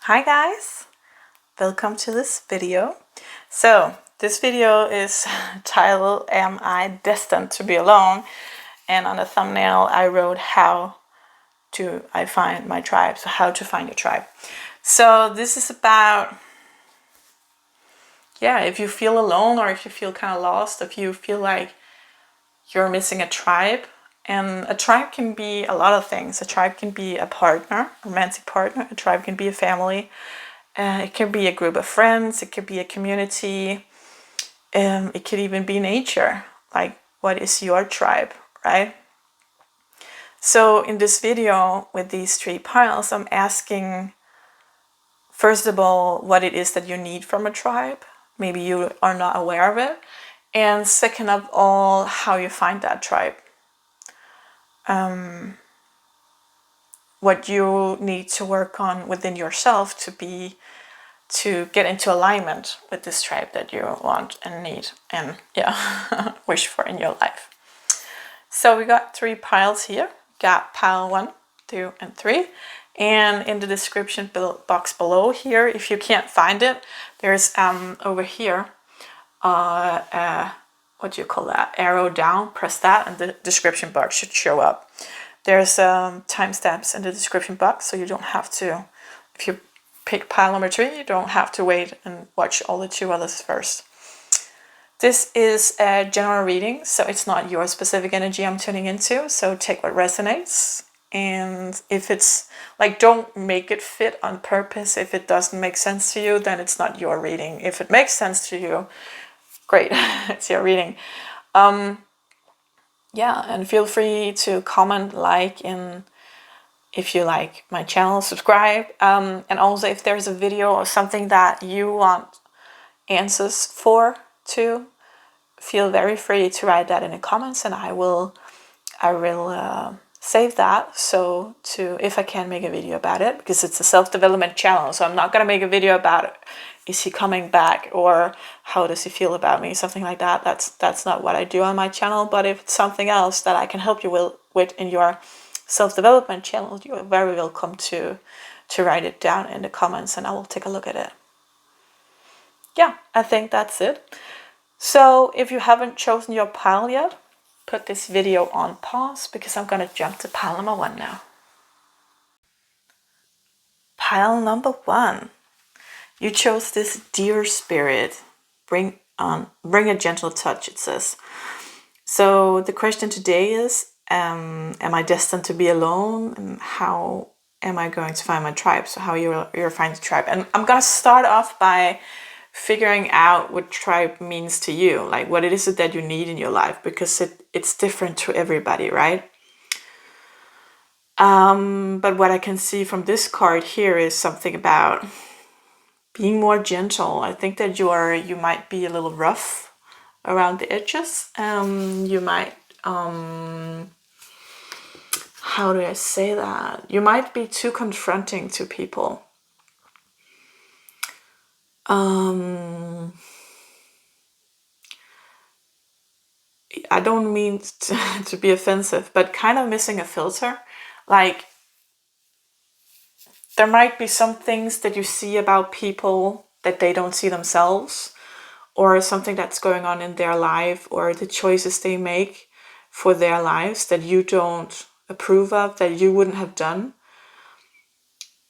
Hi guys, welcome to this video. So this video is titled Am I Destined to Be Alone? And on the thumbnail I wrote how I find my tribe, so how to find your tribe. So this is about, if you feel alone or if you feel kind of lost, if you feel like you're missing a tribe. And a tribe can be a lot of things. A tribe can be a partner, a romantic partner. A tribe can be a family. It can be a group of friends. It could be a community. It could even be nature. Like, what is your tribe, right? So in this video with these 3 piles, I'm asking, first of all, what it is that you need from a tribe. Maybe you are not aware of it. And second of all, how you find that tribe. What you need to work on within yourself to get into alignment with this tribe that you want and need and wish for in your life. So we got 3 piles here. Got pile 1, 2, and 3. And in the description box below here, if you can't find it, there's over here what do you call that? Arrow down. Press that, and the description box should show up. There's timestamps in the description box, so you don't have to, if you pick pile number 3, you don't have to wait and watch all the 2 others first. This is a general reading, so it's not your specific energy I'm tuning into, so take what resonates. And if it's like, don't make it fit on purpose. If it doesn't make sense to you, then it's not your reading. If it makes sense to you, great, it's your reading. And feel free to comment, if you like my channel, subscribe. And also, if there's a video or something that you want answers for too, feel very free to write that in the comments, and I will save that, so if I can make a video about it, because it's a self-development channel. So I'm not gonna make a video about it. Is he coming back, or how does he feel about me, something like that. That's not what I do on my channel. But if it's something else that I can help you with in your self-development channel, you are very welcome to write it down in the comments, and I will take a look at it. I think that's it. So if you haven't chosen your pile yet, put this video on pause, because I'm gonna jump to pile number 1 now. Pile number 1. You chose this dear spirit. Bring a gentle touch, it says. So the question today is, am I destined to be alone? And how am I going to find my tribe? So how you're finding the tribe. And I'm gonna start off by figuring out what tribe means to you, like what it is that you need in your life, because it's different to everybody, right? But what I can see from this card here is something about being more gentle. I think that you might be a little rough around the edges. You might, how do I say that? You might be too confronting to people. I don't mean to be offensive, but kind of missing a filter. Like, there might be some things that you see about people that they don't see themselves, or something that's going on in their life, or the choices they make for their lives that you don't approve of, that you wouldn't have done.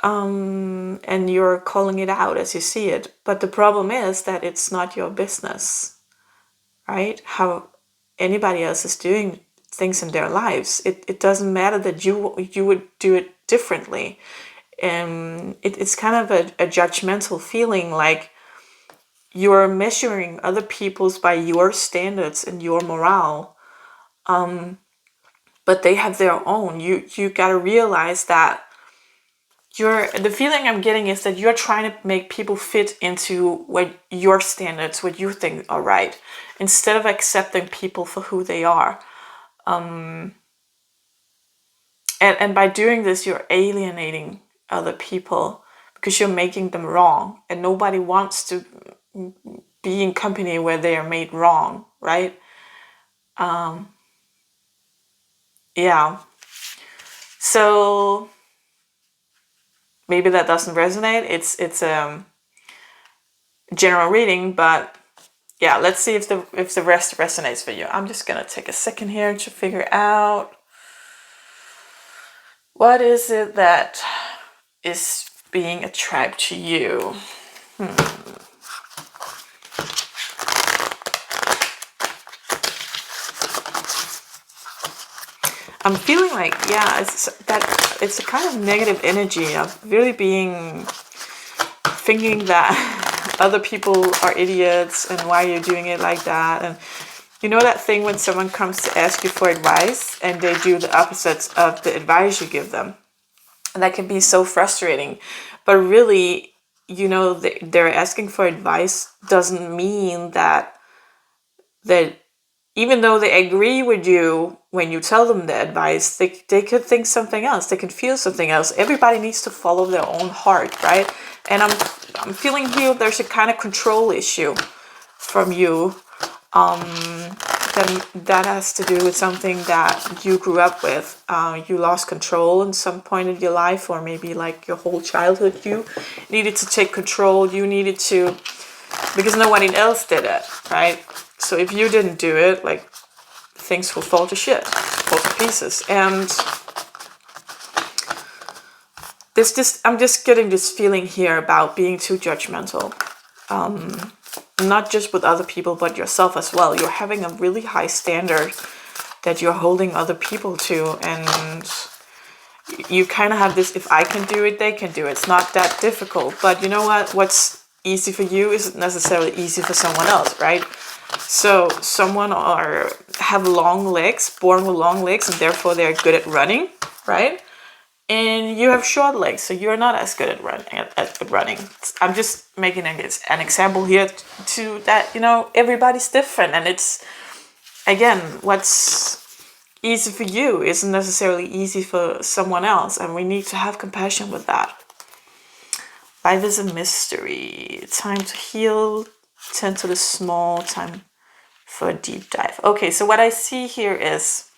And you're calling it out as you see it. But the problem is that it's not your business, right? How anybody else is doing things in their lives. It doesn't matter that you would do it differently. It's kind of a judgmental feeling, like you're measuring other people's by your standards and your morale. But they have their own. You gotta realize that the feeling I'm getting is that you're trying to make people fit into what your standards, what you think are right, instead of accepting people for who they are. And by doing this, you're alienating other people, because you're making them wrong, and nobody wants to be in company where they are made wrong, right? So maybe that doesn't resonate. It's a general reading, but yeah, let's see if the rest resonates for you. I'm just gonna take a second here to figure out what is it that is being a tribe to you. I'm feeling like, yeah, it's a kind of negative energy of really thinking that other people are idiots and why you're doing it like that. And you know that thing when someone comes to ask you for advice and they do the opposites of the advice you give them? And that can be so frustrating. But really, they're asking for advice doesn't mean that even though they agree with you when you tell them the advice, they could think something else. They can feel something else. Everybody needs to follow their own heart, right? And I'm feeling here there's a kind of control issue from you. That has to do with something that you grew up with. You lost control in some point in your life, or maybe like your whole childhood. You needed to take control. You needed to, because nobody else did it, right? So if you didn't do it, like, things will fall to shit, fall to pieces. And I'm just getting this feeling here about being too judgmental. Not just with other people, but yourself as well. You're having a really high standard that you're holding other people to. And you kind of have this, if I can do it, they can do it. It's not that difficult. But you know what? What's easy for you isn't necessarily easy for someone else, right? So someone have long legs, born with long legs, and therefore they're good at running, right? And you have short legs, so you're not as good at running. I'm just making an example here to that, everybody's different. And it's, again, what's easy for you isn't necessarily easy for someone else. And we need to have compassion with that. Life is a mystery. Time to heal. Tend to the small. Time for a deep dive. Okay, so what I see here is,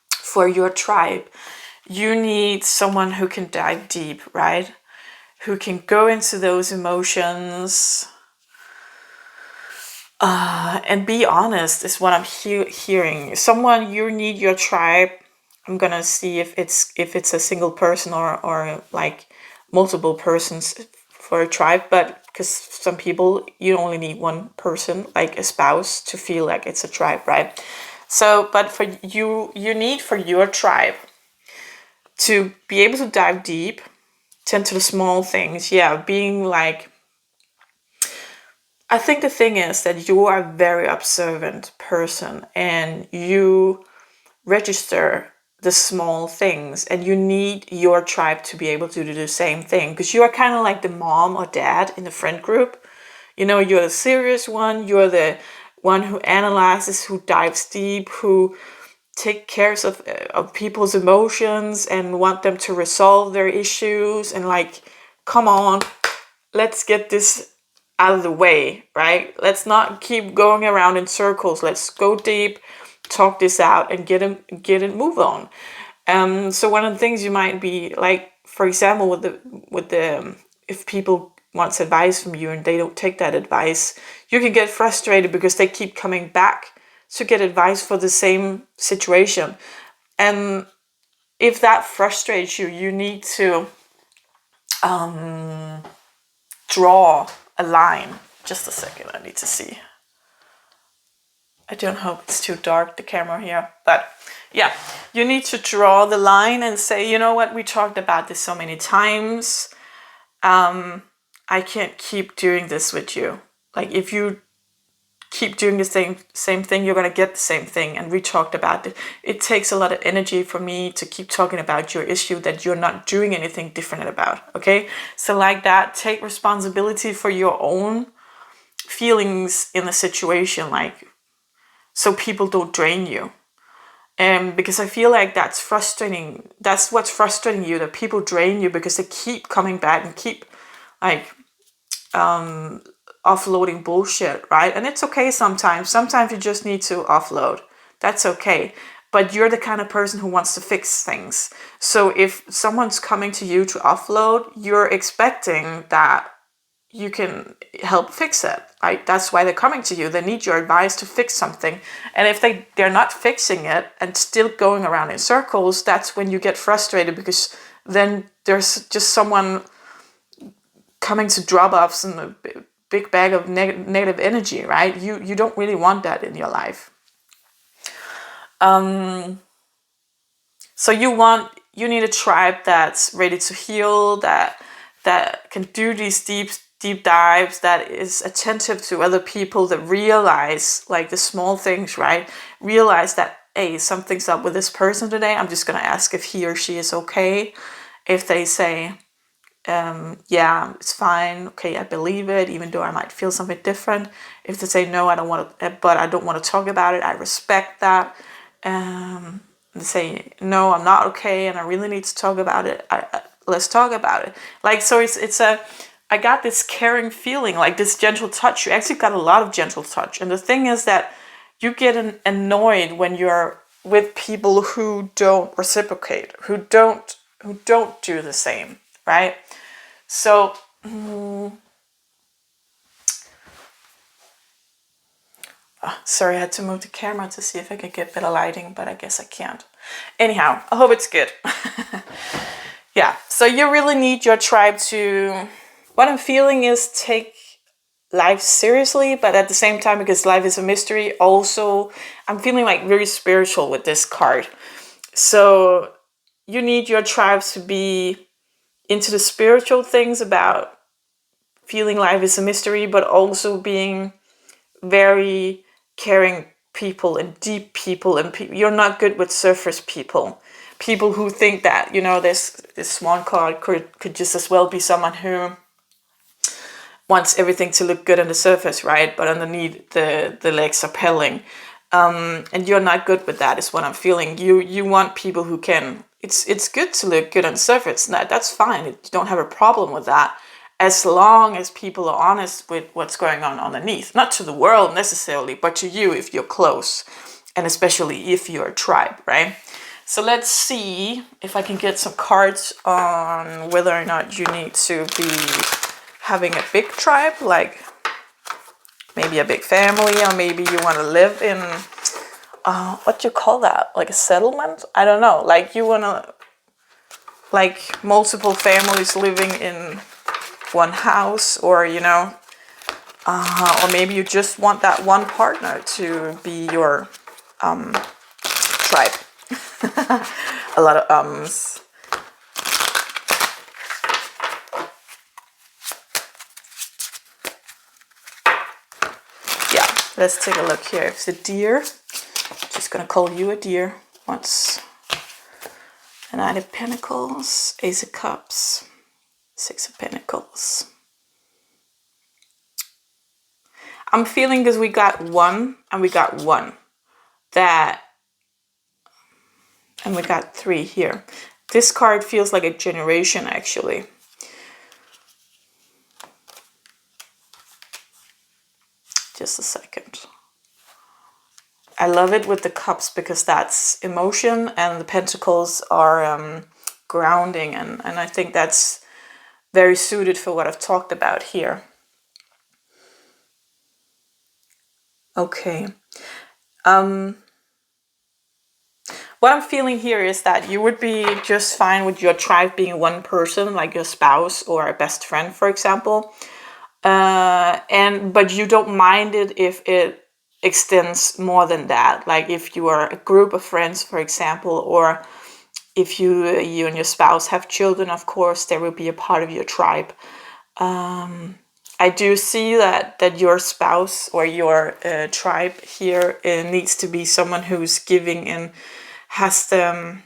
for your tribe, you need someone who can dive deep, right? Who can go into those emotions and be honest is what I'm hearing. Someone, you need your tribe. I'm gonna see if it's a single person or like multiple persons for a tribe, but because some people, you only need one person, like a spouse, to feel like it's a tribe, right? So, but for you need for your tribe to be able to dive deep, tend to the small things. Yeah, being like, I think the thing is that you are a very observant person and you register the small things, and you need your tribe to be able to do the same thing, because you are kind of like the mom or dad in the friend group. You're the serious one, you're the one who analyzes, who dives deep, who take care of people's emotions and want them to resolve their issues, and like, come on, let's get this out of the way, right? Let's not keep going around in circles. Let's go deep, talk this out, and get it move on. So one of the things you might be like, for example, with the if people wants advice from you and they don't take that advice, you can get frustrated because they keep coming back to get advice for the same situation. And if that frustrates you, you need to draw a line. Just a second, I need to see. I don't hope it's too dark, the camera here, but yeah, you need to draw the line and say, you know what, we talked about this so many times. I can't keep doing this with you. Like, if you keep doing the same thing, you're gonna get the same thing. And we talked about it. It takes a lot of energy for me to keep talking about your issue that you're not doing anything different about. Okay, so like that, take responsibility for your own feelings in the situation, like, so people don't drain you. And because I feel like that's frustrating. That's what's frustrating you, that people drain you because they keep coming back and keep like offloading bullshit, right? And it's okay sometimes. Sometimes you just need to offload. That's okay. but you're the kind of person who wants to fix things. So if someone's coming to you to offload, you're expecting that you can help fix it, right? That's why they're coming to you. They need your advice to fix something. And if they're not fixing it and still going around in circles, that's when you get frustrated, because then there's just someone coming to drop off some big bag of negative energy, right? You don't really want that in your life. So you need a tribe that's ready to heal, that can do these deep dives, that is attentive to other people, that realize like the small things, right? Realize that, hey, something's up with this person today. I'm just gonna ask if he or she is okay. If they say, yeah, it's fine, okay, I believe it, even though I might feel something different. If they say no, I don't want to, but I don't want to talk about it, I respect that. They say no, I'm not okay, and I really need to talk about it. Let's talk about it. Like, so I got this caring feeling, like this gentle touch. You actually got a lot of gentle touch, and the thing is that you get annoyed when you're with people who don't reciprocate, who don't do the same, right? So, sorry, I had to move the camera to see if I could get better lighting, but I guess I can't. Anyhow, I hope it's good. Yeah, so you really need your tribe to, what I'm feeling is, take life seriously, but at the same time, because life is a mystery, also, I'm feeling like very spiritual with this card. So you need your tribes to be into the spiritual things about feeling life is a mystery, but also being very caring people and deep people, and you're not good with surface people who think that, you know, this swan card could just as well be someone who wants everything to look good on the surface, right? But underneath the legs are pelling. And you're not good with that, is what I'm feeling. You want people who can, it's good to look good on the surface. That's fine. You don't have a problem with that, as long as people are honest with what's going on underneath. Not to the world necessarily, but to you if you're close, and especially if you're a tribe, right? So let's see if I can get some cards on whether or not you need to be having a big tribe, like maybe a big family, or maybe you want to live in, what do you call that? Like a settlement? I don't know. Like you want to, like multiple families living in one house, or, you know, or maybe you just want that one partner to be your tribe. A lot of ums. Yeah, let's take a look here. It's a deer. Just gonna call you a deer once. A Knight of Pentacles, Ace of Cups, Six of Pentacles. I'm feeling, because we got one and we got one, that, and we got three here. This card feels like a generation, actually. Just a second. I love it with the cups, because that's emotion, and the pentacles are grounding, and I think that's very suited for what I've talked about here. Okay. What I'm feeling here is that you would be just fine with your tribe being one person, like your spouse or a best friend, for example. But you don't mind it if it extends more than that. Like if you are a group of friends, for example, or if you and your spouse have children, of course, they will be a part of your tribe. I do see that your spouse or your tribe here needs to be someone who's giving and has the,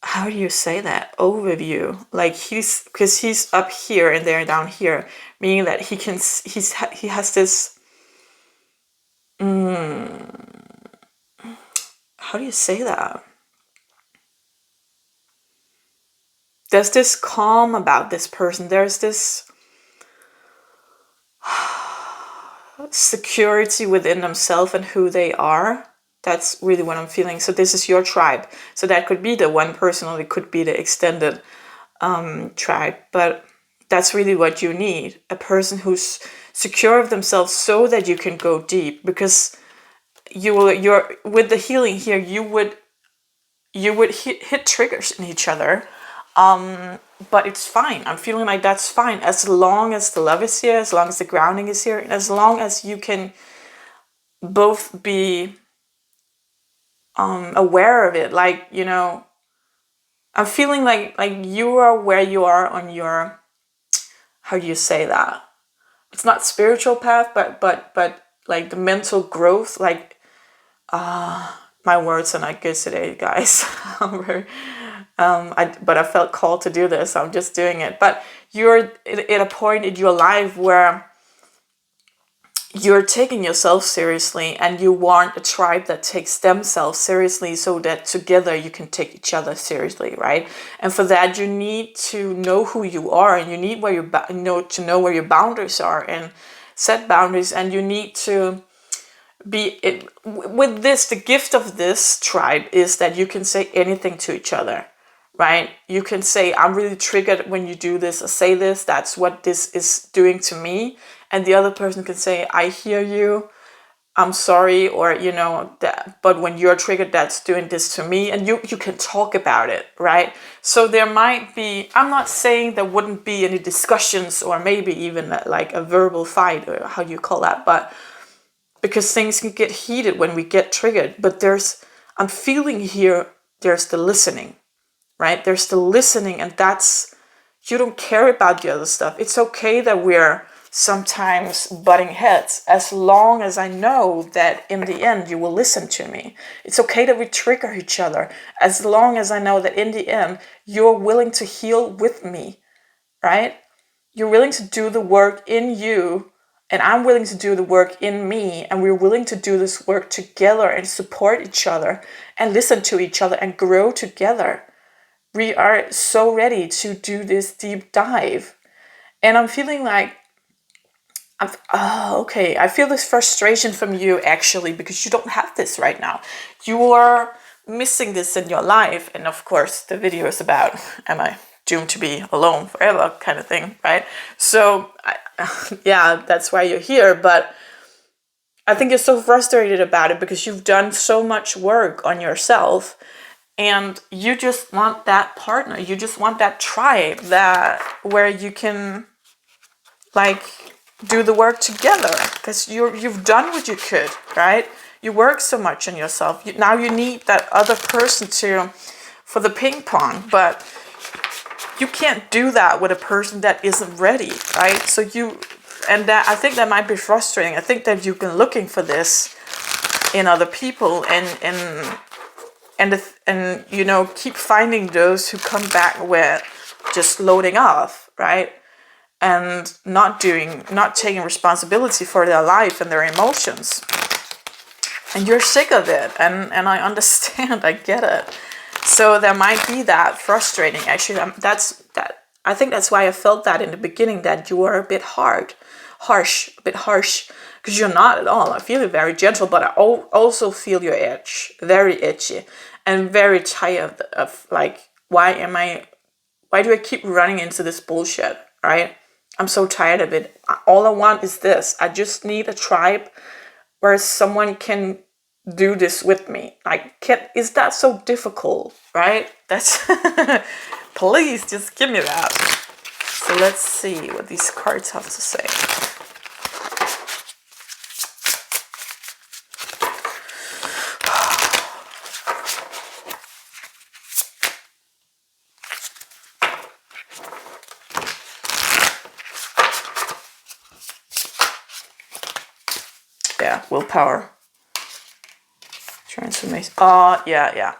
how do you say that, overview, like because he's up here and they're down here, meaning that he has this, how do you say that, there's this calm about this person, there's this security within themselves and who they are, That's really what I'm feeling. So this is your tribe. So that could be the one person, or it could be the extended tribe. But that's really what you need. A person who's secure of themselves so that you can go deep. Because you're with the healing here, you would hit triggers in each other. But it's fine. I'm feeling like that's fine. As long as the love is here, as long as the grounding is here, and as long as you can both be aware of it. Like, I'm feeling like you are where you are on your, how do you say that? It's not spiritual path, but like the mental growth. Like, my words are not good today, guys. I'm very, but I felt called to do this. So I'm just doing it. But you're at a point in your life where you're taking yourself seriously, and you want a tribe that takes themselves seriously, so that together you can take each other seriously, right? And for that, you need to know who you are, and you need where to know where your boundaries are, and set boundaries. And you need to be it with this. The gift of this tribe is that you can say anything to each other, right? You can say, I'm really triggered when you do this, or say this, that's what this is doing to me. And the other person can say, I hear you, I'm sorry, or, that, but when you're triggered, that's doing this to me. And you can talk about it, right? So there might be, I'm not saying there wouldn't be any discussions, or maybe even like a verbal fight, or how do you call that? But because things can get heated when we get triggered. But I'm feeling here, there's the listening, right? There's the listening, and that's, you don't care about the other stuff. It's okay that we're sometimes butting heads, as long as I know that in the end you will listen to me. It's okay that we trigger each other, as long as I know that in the end you're willing to heal with me, right? You're willing to do the work in you, and I'm willing to do the work in me, and we're willing to do this work together, and support each other, and listen to each other, and grow together. We are so ready to do this deep dive. And I'm feeling like, okay, I feel this frustration from you, actually, because you don't have this right now. You are missing this in your life. And of course, the video is about, am I doomed to be alone forever, kind of thing, right? So, yeah, that's why you're here. But I think you're so frustrated about it because you've done so much work on yourself. And you just want that partner. You just want that tribe, that where you can, like, do the work together, because you've done what you could, right? You work so much on yourself. Now you need that other person for the ping pong, but you can't do that with a person that isn't ready, right? So I think that might be frustrating. I think that you've been looking for this in other people, and keep finding those who come back with just loading off, right? And not taking responsibility for their life and their emotions. And you're sick of it, and I understand, I get it. So there might be that frustrating. Actually, I think that's why I felt that in the beginning, that you are a bit harsh, because you're not at all. I feel you very gentle, but I also feel your edge, very edgy, and very tired of like, why do I keep running into this bullshit, right? I'm so tired of it. All I want is this. I just need a tribe where someone can do this with me. Is that so difficult, right? That's, please just give me that. So let's see what these cards have to say. Yeah, willpower. Transformation. Yeah.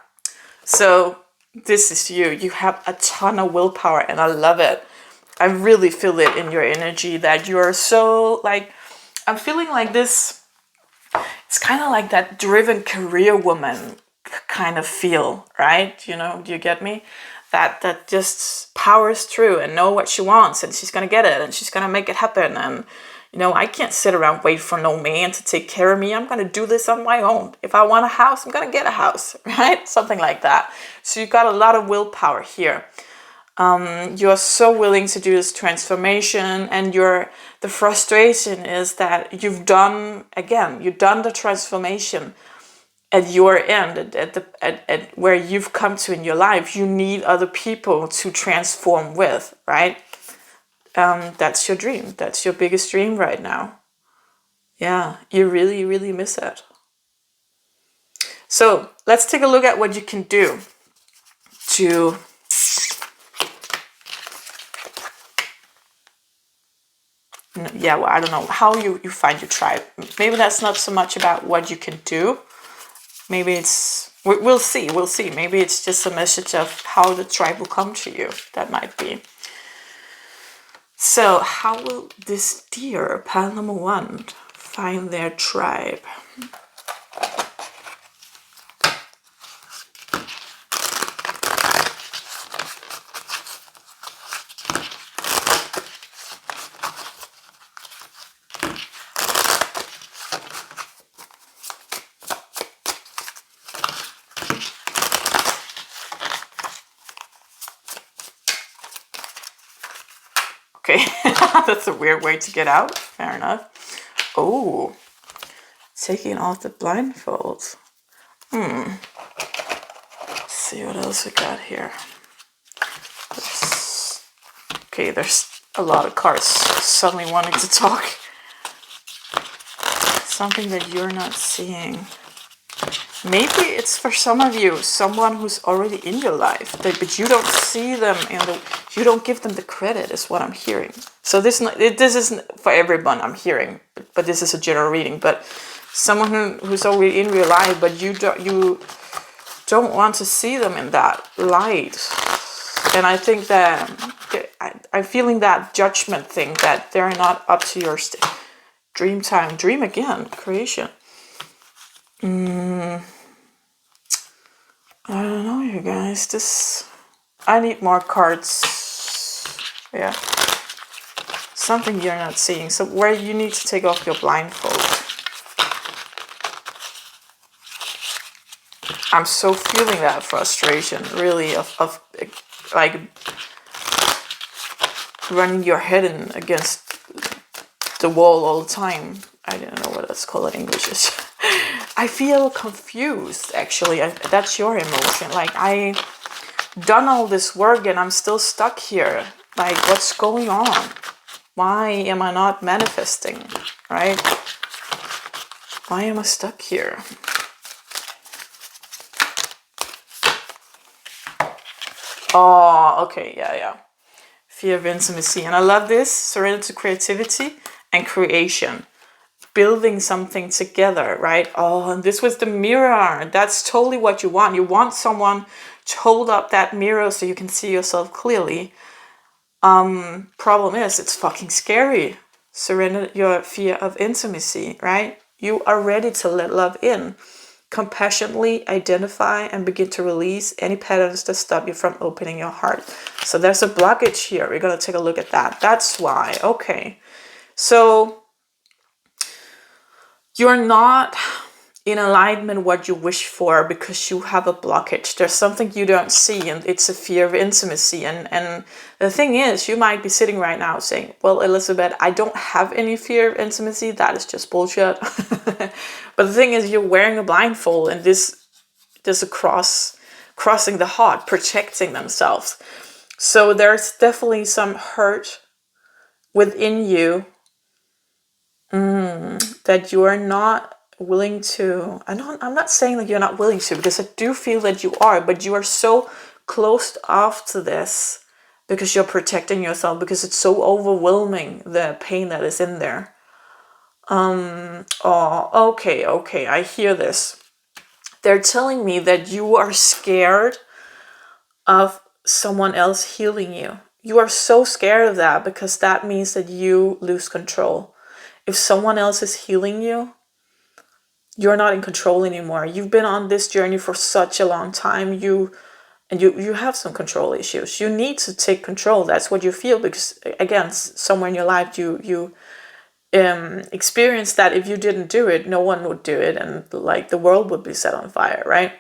So this is you. You have a ton of willpower, and I love it. I really feel it in your energy that you are so, like, I'm feeling like this. It's kind of like that driven career woman kind of feel, right? Do you get me? That just powers through and know what she wants, and she's gonna get it, and she's gonna make it happen, and You know, I can't sit around wait for no man to take care of me. I'm going to do this on my own. If I want a house, I'm going to get a house, right? Something like that. So you got a lot of willpower here. You're so willing to do this transformation, and the frustration is that you've done the transformation at your end, at where you've come to in your life. You need other people to transform with, right? That's your dream. That's your biggest dream right now. Yeah, you really, really miss it. So let's take a look at what you can do to well, I don't know how you find your tribe. Maybe that's not so much about what you can do. Maybe it's, we'll see. Maybe it's just a message of how the tribe will come to you. That might be. So how will this deer, pile number 1, find their tribe? Okay, that's a weird way to get out. Fair enough. Oh, taking off the blindfolds. Let's see what else we got here. There's a lot of cards suddenly wanting to talk. Something that you're not seeing. Maybe it's for some of you, someone who's already in your life, but you don't see them you don't give them the credit, is what I'm hearing. So this isn't for everyone, I'm hearing, but this is a general reading. But someone who's already in your life, but you don't want to see them in that light. And I think that I'm feeling that judgment thing, that they're not up to your dream time. Dream again, creation. I don't know, you guys. I need more cards. Yeah. Something you're not seeing. So where you need to take off your blindfold. I'm so feeling that frustration, really, of like running your head in against the wall all the time. I don't know what that's called in English. I feel confused, actually. That's your emotion. Like, I've done all this work and I'm still stuck here. Like, what's going on? Why am I not manifesting, right? Why am I stuck here? Oh, okay, yeah. Fear of intimacy. And I love this. Surrender to creativity and creation. Building something together, right? Oh, and this was the mirror. That's totally what you want. You want someone to hold up that mirror so you can see yourself clearly. Problem is, it's fucking scary. Surrender your fear of intimacy, right? You are ready to let love in. Compassionately identify and begin to release any patterns that stop you from opening your heart. So there's a blockage here. We're going to take a look at that. That's why. Okay. So you're not in alignment what you wish for because you have a blockage. There's something you don't see, and it's a fear of intimacy. And the thing is, you might be sitting right now saying, well, Elizabeth, I don't have any fear of intimacy. That is just bullshit. But the thing is, you're wearing a blindfold, and there's a crossing the heart, protecting themselves. So there's definitely some hurt within you that you are not willing to. I'm not saying that you're not willing to, because I do feel that you are, but you are so closed off to this because you're protecting yourself, because it's so overwhelming, the pain that is in there. Okay, I hear this. They're telling me that you are scared of someone else healing you. You are so scared of that because that means that you lose control. If someone else is healing you, you're not in control anymore. You've been on this journey for such a long time. You have some control issues. You need to take control. That's what you feel, because again, somewhere in your life, experience that if you didn't do it, no one would do it, and like the world would be set on fire, right?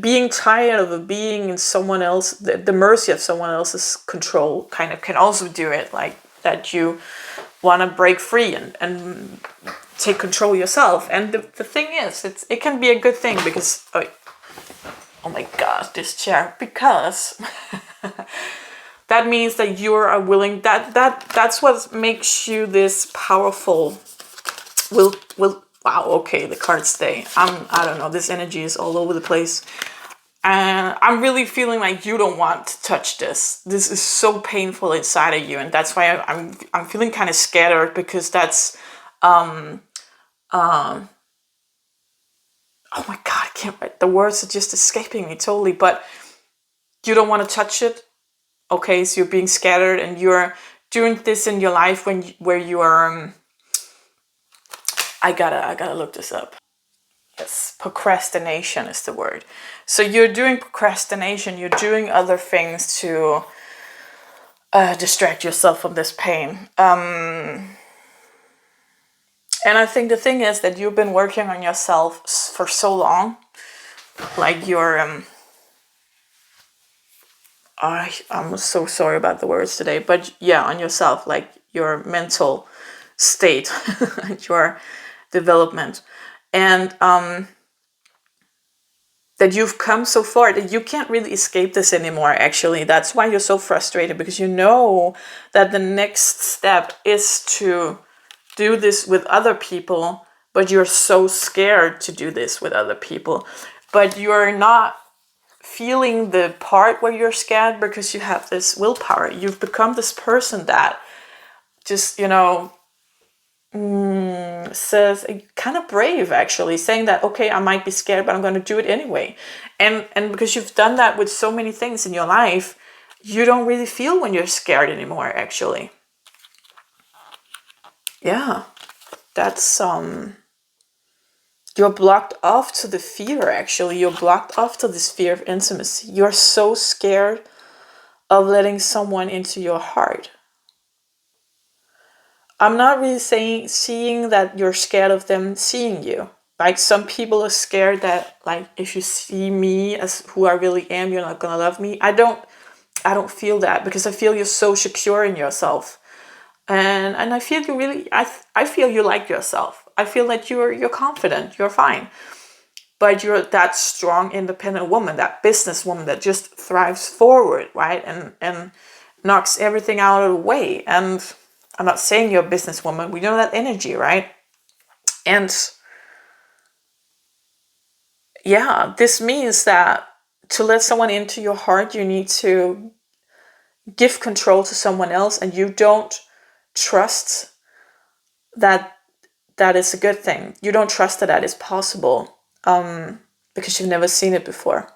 Being tired of being in someone else, the mercy of someone else's control, kind of can also do it. Like that you want to break free and take control yourself. And the thing is, it can be a good thing because oh my god, this chair, because that means that you are willing, that's what makes you this powerful. Will wow, okay, the cards stay. I don't know, this energy is all over the place. And I'm really feeling like you don't want to touch this. This is so painful inside of you, and that's why I'm feeling kind of scattered, because that's oh my god, I can't write, the words are just escaping me totally, but you don't want to touch it. Okay, so you're being scattered and you're doing this in your life where you are I gotta look this up. Yes, procrastination is the word. So you're doing procrastination, you're doing other things to distract yourself from this pain. And I think the thing is that you've been working on yourself for so long. Like you're, I'm so sorry about the words today, but yeah, on yourself, like your mental state, your development. And that you've come so far that you can't really escape this anymore, actually. That's why you're so frustrated, because you know that the next step is to do this with other people, but you're so scared to do this with other people. But you're not feeling the part where you're scared because you have this willpower. You've become this person that just, says, kind of brave actually, saying that, okay, I might be scared, but I'm going to do it anyway. And because you've done that with so many things in your life, you don't really feel when you're scared anymore, actually. Yeah, that's you're blocked off to the fear, actually. You're blocked off to this fear of intimacy. You're so scared of letting someone into your heart. I'm not really seeing that you're scared of them seeing you. Like some people are scared that, like, if you see me as who I really am, you're not gonna love me. I don't feel that, because I feel you're so secure in yourself. And I feel you really, I feel you like yourself. I feel that you're confident, you're fine. But you're that strong, independent woman, that business woman that just thrives forward, right? And knocks everything out of the way. And I'm not saying you're a businesswoman. We know that energy, right? And yeah, this means that to let someone into your heart, you need to give control to someone else, and you don't trust that that is a good thing. You don't trust that that is possible, because you've never seen it before.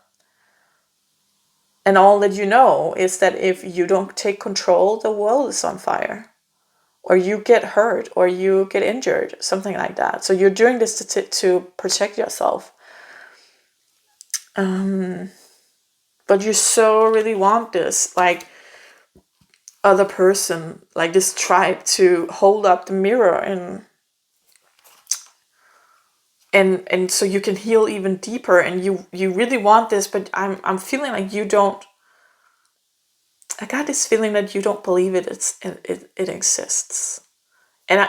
And all that you know is that if you don't take control, the world is on fire. Or you get hurt, or you get injured, something like that. So you're doing this to protect yourself. But you so really want this, like, other person, like this tribe, to hold up the mirror and so you can heal even deeper. And you really want this, but I'm feeling like you don't. I got this feeling that you don't believe it exists, and I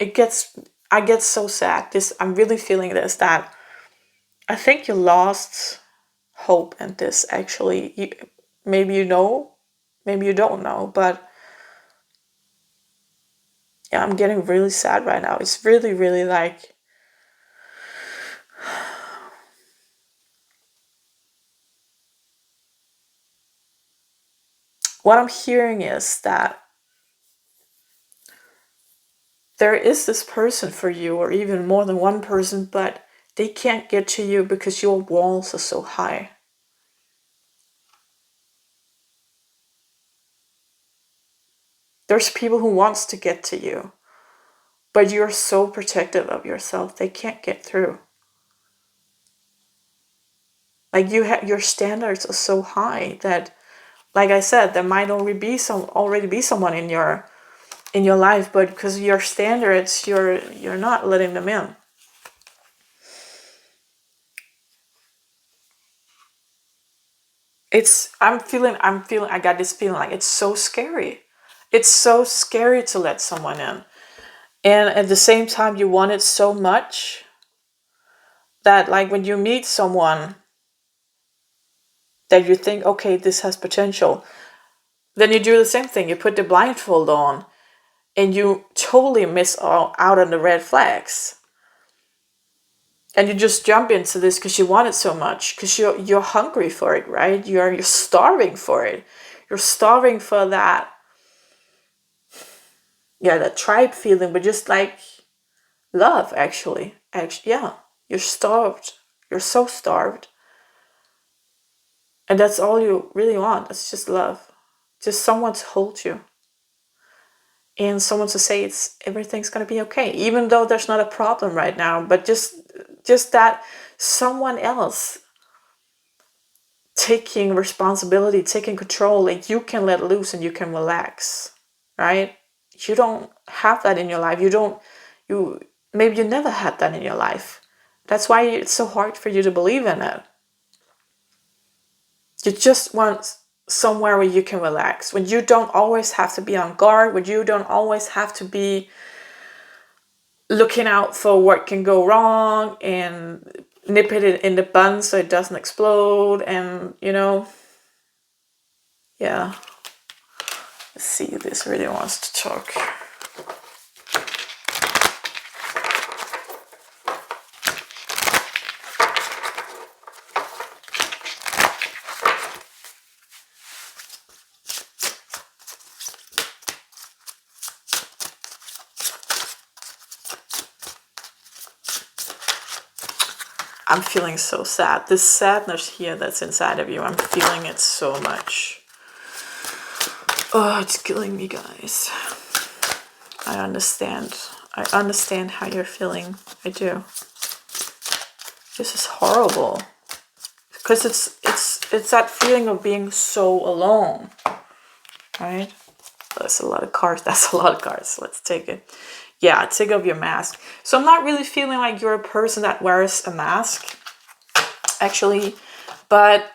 get so sad. I'm really feeling this, that I think you lost hope in this, actually. Maybe you know, maybe you don't know, but yeah, I'm getting really sad right now. It's really, really like, what I'm hearing is that there is this person for you, or even more than one person, but they can't get to you because your walls are so high. There's people who wants to get to you, but you're so protective of yourself, they can't get through. Like your standards are so high that Like I said, there might already be someone in your life, but because of your standards, you're not letting them in. I got this feeling like it's so scary. It's so scary to let someone in. And at the same time, you want it so much that, like, when you meet someone that you think, okay, this has potential, then you do the same thing. You put the blindfold on and you totally miss out on the red flags. And you just jump into this because you want it so much, because you're hungry for it, right? You're starving for it. You're starving for that, that tribe feeling, but just like love, actually. Yeah, you're starved. You're so starved. And that's all you really want. It's just love. Just someone to hold you. And someone to say everything's gonna be okay. Even though there's not a problem right now. But just that someone else taking responsibility, taking control, and you can let loose and you can relax. Right? You don't have that in your life. Maybe you never had that in your life. That's why it's so hard for you to believe in it. You just want somewhere where you can relax, when you don't always have to be on guard, when you don't always have to be looking out for what can go wrong and nip it in the bud so it doesn't explode. And yeah. Let's see, this really wants to talk. I'm feeling so sad. This sadness here that's inside of you, I'm feeling it so much. Oh, it's killing me, guys. I understand. I understand how you're feeling. I do. This is horrible. Because it's that feeling of being so alone. Right? That's a lot of cards. That's a lot of cards. Let's take it. Yeah, take off your mask. So I'm not really feeling like you're a person that wears a mask, actually, but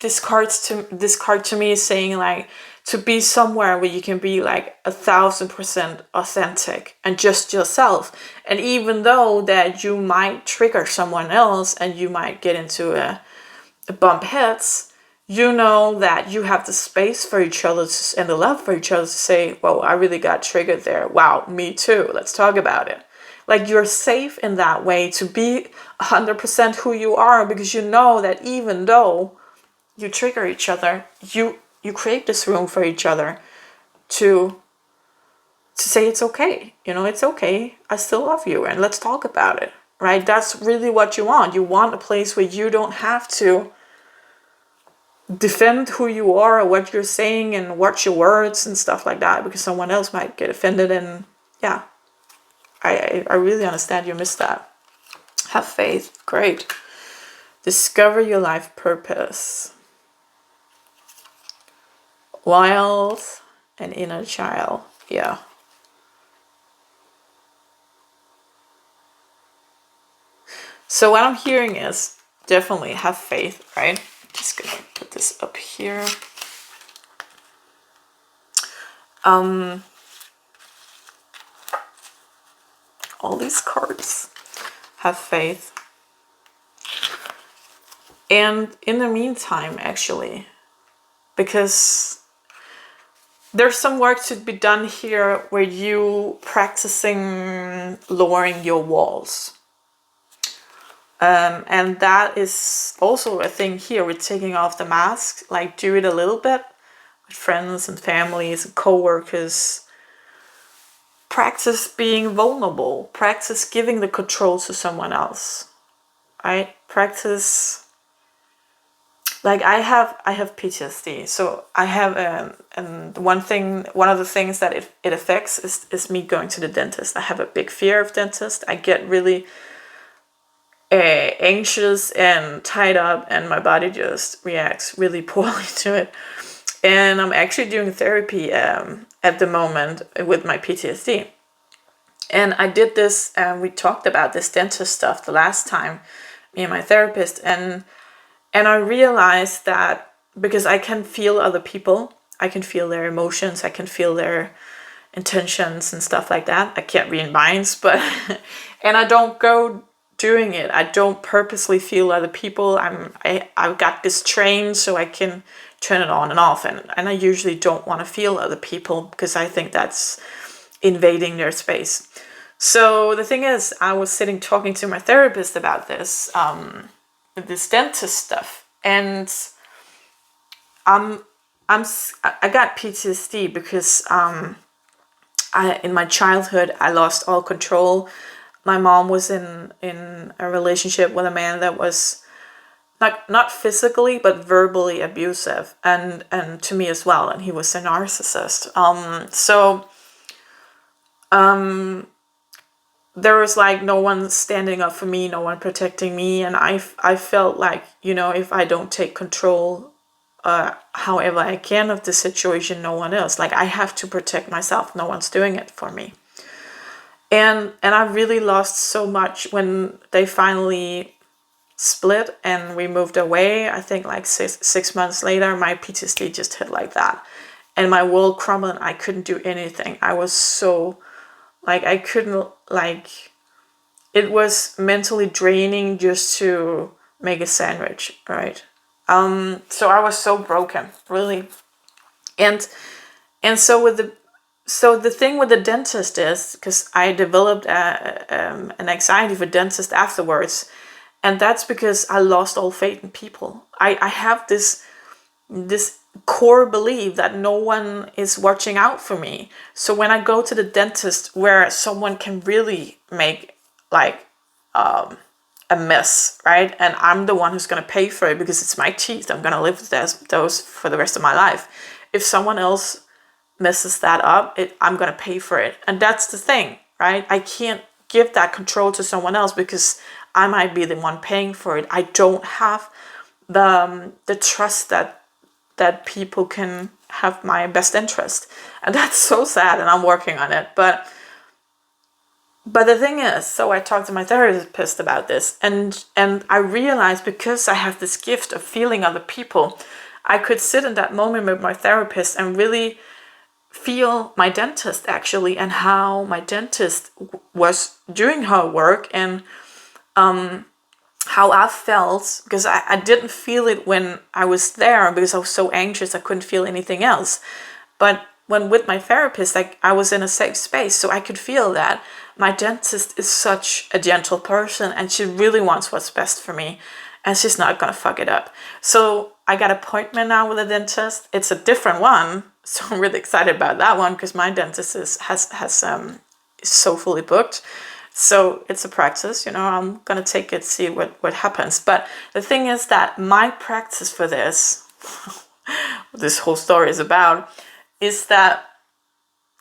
this card to me is saying, like, to be somewhere where you can be like 1,000% authentic and just yourself. And even though that you might trigger someone else and you might get into a bump heads, you know that you have the space for each other and the love for each other to say, well, I really got triggered there. Wow, me too. Let's talk about it. Like, you're safe in that way to be 100% who you are, because you know that even though you trigger each other, you create this room for each other to say it's okay. It's okay. I still love you and let's talk about it. Right? That's really what you want. You want a place where you don't have to defend who you are or what you're saying and watch your words and stuff like that, because someone else might get offended. And yeah, I really understand you missed that. Have faith. Great. Discover your life purpose. Wild and inner child. Yeah. So what I'm hearing is definitely have faith, right? Just gonna put this up here. All these cards. Have faith. And in the meantime, actually, because there's some work to be done here where you practicing lowering your walls. And that is also a thing here with taking off the mask. Like, do it a little bit with friends and families and co-workers. Practice being vulnerable. Practice giving the control to someone else. Right? Practice. Like, I have PTSD, so I have and one of the things that it affects is me going to the dentist. I have a big fear of dentists. I get really anxious and tied up, and my body just reacts really poorly to it. And I'm actually doing therapy at the moment with my PTSD. And I did this, and we talked about this dentist stuff the last time, me and my therapist, and I realized that because I can feel other people, I can feel their emotions, I can feel their intentions and stuff like that. I can't read minds, but and I don't go doing it. I don't purposely feel other people. I've got this trained so I can turn it on and off, and I usually don't want to feel other people because I think that's invading their space. So the thing is, I was sitting talking to my therapist about this dentist stuff, and I got PTSD because in my childhood I lost all control. My mom was in a relationship with a man that was not physically but verbally abusive, and to me as well, and he was a narcissist. There was like no one standing up for me, no one protecting me, and I felt like, if I don't take control however I can of the situation, no one else. Like, I have to protect myself, no one's doing it for me. And I really lost so much when they finally split and we moved away. I think like six months later, my PTSD just hit like that. And my world crumbled and I couldn't do anything. I was so, like, I couldn't, like, it was mentally draining just to make a sandwich, right? So I was so broken, really. And so the thing with the dentist is, because I developed an anxiety for dentist afterwards, and that's because I lost all faith in people. I have this core belief that no one is watching out for me. So when I go to the dentist where someone can really make like a mess, right? And I'm the one who's going to pay for it because it's my teeth. I'm going to live with those for the rest of my life. If someone else messes that up, I'm going to pay for it. And that's the thing, right? I can't give that control to someone else because I might be the one paying for it. I don't have the trust that people can have my best interest. And that's so sad, and I'm working on it. But the thing is, so I talked to my therapist about this, and I realized, because I have this gift of feeling other people, I could sit in that moment with my therapist and really feel my dentist, actually, and how my dentist was doing her work, and how I felt, because I didn't feel it when I was there because I was so anxious I couldn't feel anything else. But when with my therapist, like, I was in a safe space, so I could feel that my dentist is such a gentle person and she really wants what's best for me, and she's not gonna fuck it up. So I got an appointment now with a dentist. It's a different one, so I'm really excited about that one because my dentist is so fully booked. So it's a practice, I'm gonna take it, see what happens. But the thing is that my practice for this, what this whole story is about, is that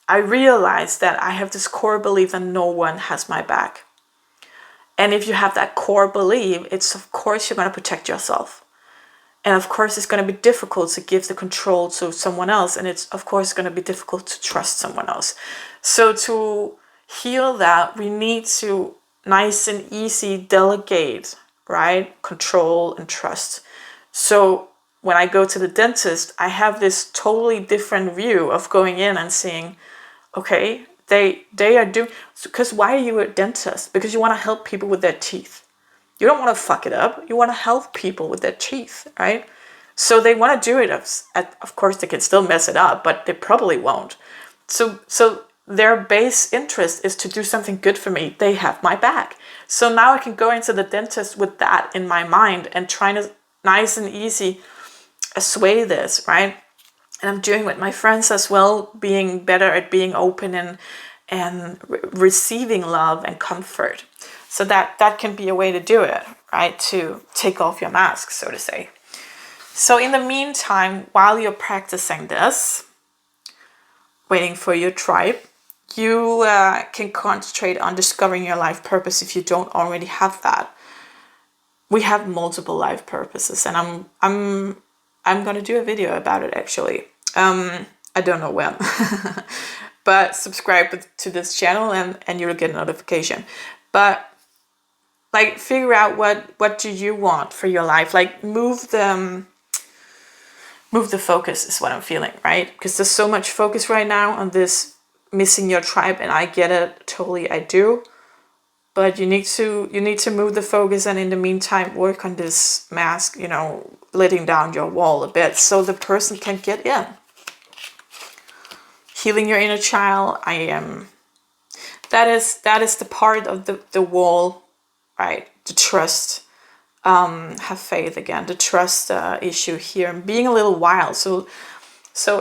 I realize that I have this core belief that no one has my back. And if you have that core belief, it's of course you're gonna protect yourself. And of course it's gonna be difficult to give the control to someone else. And it's of course gonna be difficult to trust someone else. So to heal that, we need to nice and easy delegate, right? Control and trust. So when I go to the dentist, I have this totally different view of going in and seeing, okay, they are doing, because why are you a dentist? Because you want to help people with their teeth. You don't want to fuck it up. You want to help people with their teeth, right? So they want to do it. Of course, they can still mess it up, but they probably won't. So their base interest is to do something good for me. They have my back. So now I can go into the dentist with that in my mind and trying to nice and easy sway this, right? And I'm doing with my friends as well, being better at being open and receiving love and comfort. So that can be a way to do it, right? To take off your mask, so to say. So in the meantime, while you're practicing this, waiting for your tribe, you can concentrate on discovering your life purpose if you don't already have that. we have multiple life purposes, and I'm gonna do a video about it actually. I don't know when, but subscribe to this channel and you'll get a notification. But like, figure out what do you want for your life. Like, move the focus is what I'm feeling, right? Because there's so much focus right now on this missing your tribe, and I get it, totally, I do. But you need to move the focus, and in the meantime work on this mask, you know, letting down your wall a bit so the person can get in. Healing your inner child, that is the part of the wall, right? The trust, have faith again, the trust issue here, and being a little wild. So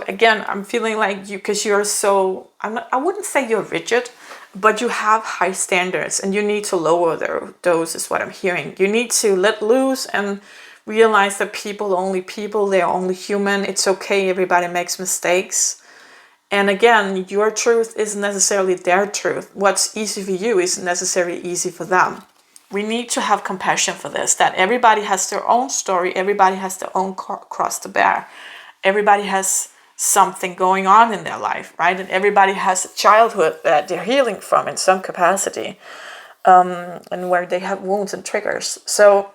again, I'm feeling like you, because you're so, I wouldn't say you're rigid, but you have high standards, and you need to lower those is what I'm hearing. You need to let loose and realize that people are only people, they're only human. It's okay, everybody makes mistakes. And again, your truth isn't necessarily their truth. What's easy for you isn't necessarily easy for them. We need to have compassion for this, that everybody has their own story, everybody has their own cross to bear. Everybody has something going on in their life, right? And everybody has a childhood that they're healing from in some capacity, and where they have wounds and triggers. So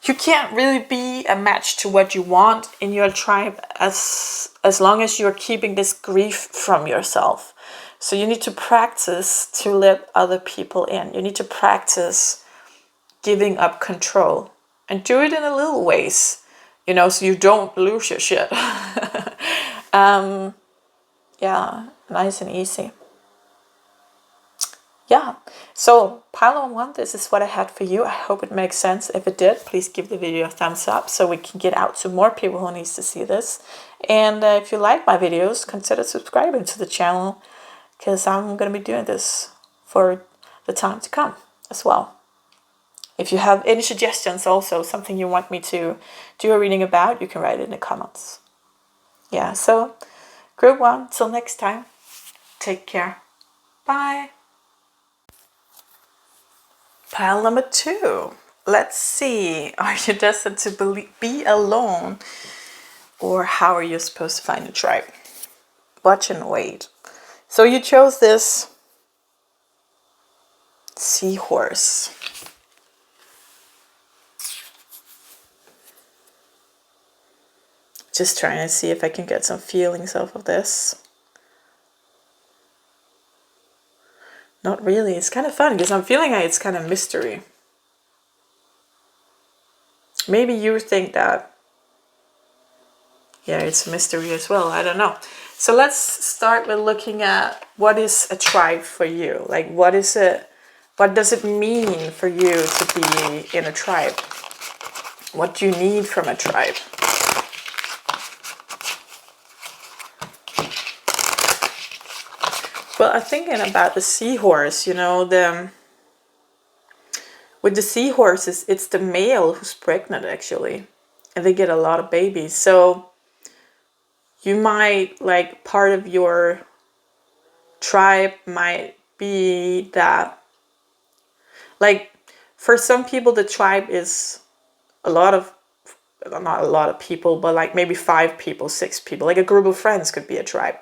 you can't really be a match to what you want in your tribe as long as you're keeping this grief from yourself. So you need to practice to let other people in. You need to practice giving up control, and do it in a little ways, you know, so you don't lose your shit. Yeah, nice and easy. Yeah, so pile 1, this is what I had for you. I hope it makes sense. If it did, please give the video a thumbs up so we can get out to more people who needs to see this. And if you like my videos, consider subscribing to the channel, because I'm going to be doing this for the time to come as well. If you have any suggestions, also something you want me to do a reading about, you can write it in the comments. Yeah, so group 1, till next time, take care. Bye. Pile number 2. Let's see. Are you destined to be alone, or how are you supposed to find a tribe? Watch and wait. So you chose this seahorse. Just trying to see if I can get some feelings off of this. Not really. It's kind of fun because I'm feeling like it's kind of mystery. Maybe you think that, yeah, it's a mystery as well. I don't know. So let's start with looking at what is a tribe for you. Like, what is it? What does it mean for you to be in a tribe? What do you need from a tribe? Well, I'm thinking about the seahorse, you know, with the seahorses, it's the male who's pregnant actually, and they get a lot of babies. So you might, like, part of your tribe might be that, like, for some people the tribe is not a lot of people, but like maybe 5 people, 6 people, like a group of friends could be a tribe.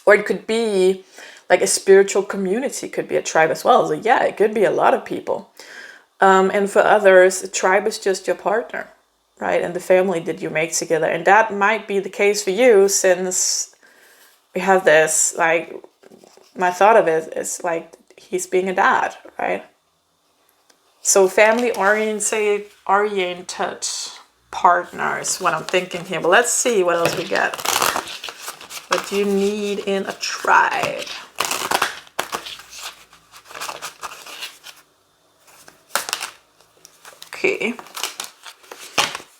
Or it could be like a spiritual community could be a tribe as well. So yeah, it could be a lot of people. And for others, a tribe is just your partner, right? And the family that you make together. And that might be the case for you, since we have this, like, my thought of it is like he's being a dad, right? So family-oriented partner is what I'm thinking here. But let's see what else we get. What do you need in a tribe? Okay.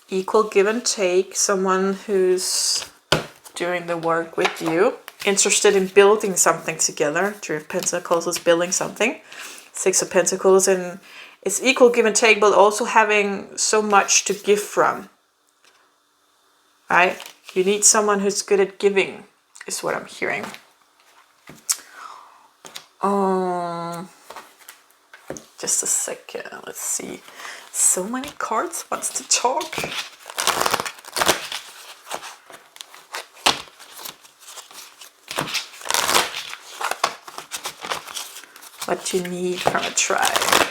Equal give and take. Someone who's doing the work with you. Interested in building something together. 3 of Pentacles is building something. 6 of Pentacles, and it's equal give and take, but also having so much to give from. Right? You need someone who's good at giving, is what I'm hearing. Just a second. Let's see. So many cards wants to talk. What you need from a tribe.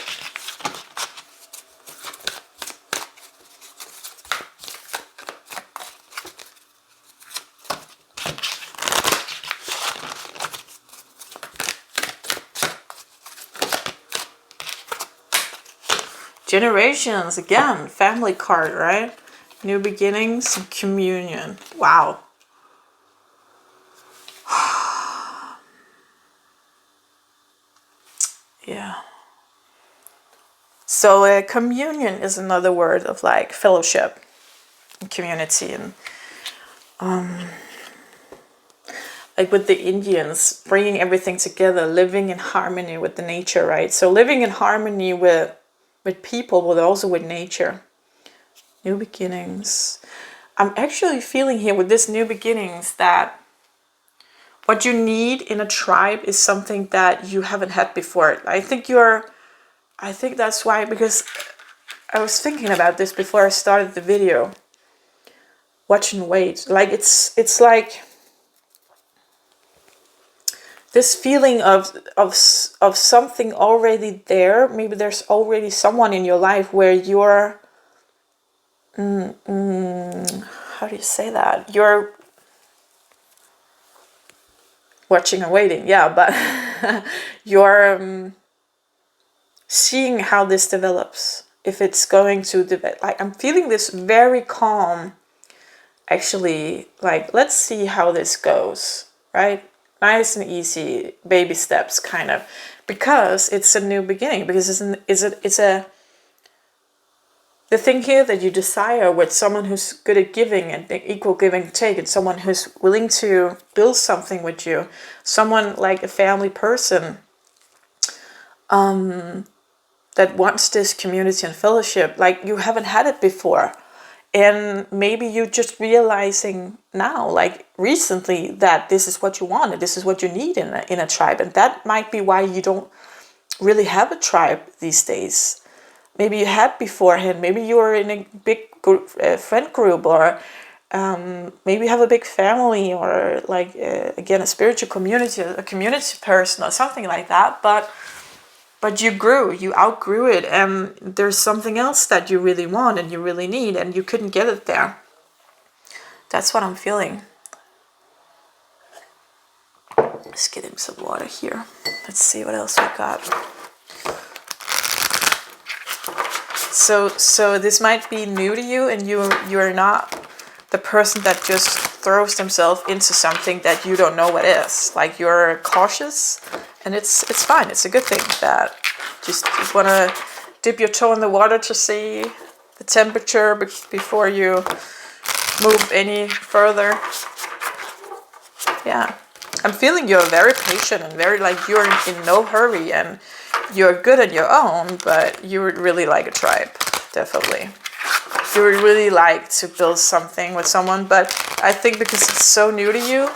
Generations, again, family card, right? New beginnings and communion. Wow. Yeah. So communion is another word of like fellowship and community, and like with the Indians, bringing everything together, living in harmony with the nature, right? So living in harmony with people, but also with nature. New beginnings. I'm actually feeling here with this new beginnings that what you need in a tribe is something that you haven't had before. I think that's why, because I was thinking about this before I started the video. Watch and wait. Like it's like this feeling of something already there. Maybe there's already someone in your life where you're how do you say that? You're watching and waiting, yeah, but you're seeing how this develops. If it's going to develop, like I'm feeling this very calm. Actually, like let's see how this goes, right? Nice and easy, baby steps, kind of, because it's a new beginning. Because it's a the thing here that you desire with someone who's good at giving and equal give and take, and someone who's willing to build something with you, someone like a family person that wants this community and fellowship, like you haven't had it before. And maybe you're just realizing now, like recently, that this is what you want and this is what you need in a tribe. And that might be why you don't really have a tribe these days. Maybe you had beforehand. Maybe you were in a big group, friend group, or maybe you have a big family, or like, again, a spiritual community, a community person or something like that. But you outgrew it, and there's something else that you really want and you really need, and you couldn't get it there. That's what I'm feeling. Let's get him some water here. Let's see what else we got. So this might be new to you, and you're not the person that just throws themselves into something that you don't know what is. Like you're cautious, and it's fine. It's a good thing that just want to dip your toe in the water to see the temperature before you move any further. Yeah, I'm feeling you're very patient and very like you're in no hurry, and you're good on your own, but you would really like a tribe, definitely. You would really like to build something with someone, but I think because it's so new to you,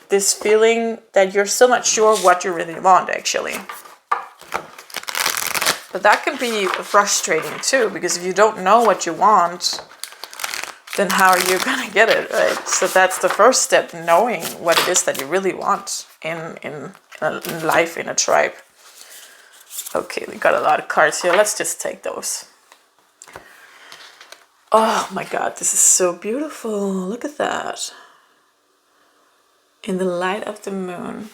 this feeling that you're still not sure what you really want, actually. But that can be frustrating too, because if you don't know what you want, then how are you gonna get it, right? So that's the first step, knowing what it is that you really want in life, in a tribe. Okay, we got a lot of cards here. Let's just take those. Oh my God, this is so beautiful. Look at that. In the light of the moon.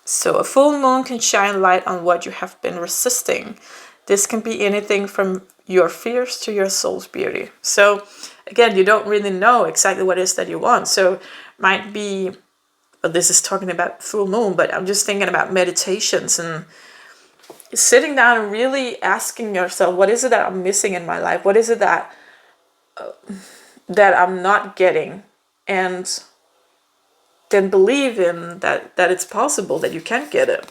So a full moon can shine light on what you have been resisting. This can be anything from your fears to your soul's beauty. So again, you don't really know exactly what it is that you want. So might be, well, this is talking about full moon, but I'm just thinking about meditations and sitting down and really asking yourself, what is it that I'm missing in my life? What is it that I'm not getting? And then believe in that it's possible that you can get it.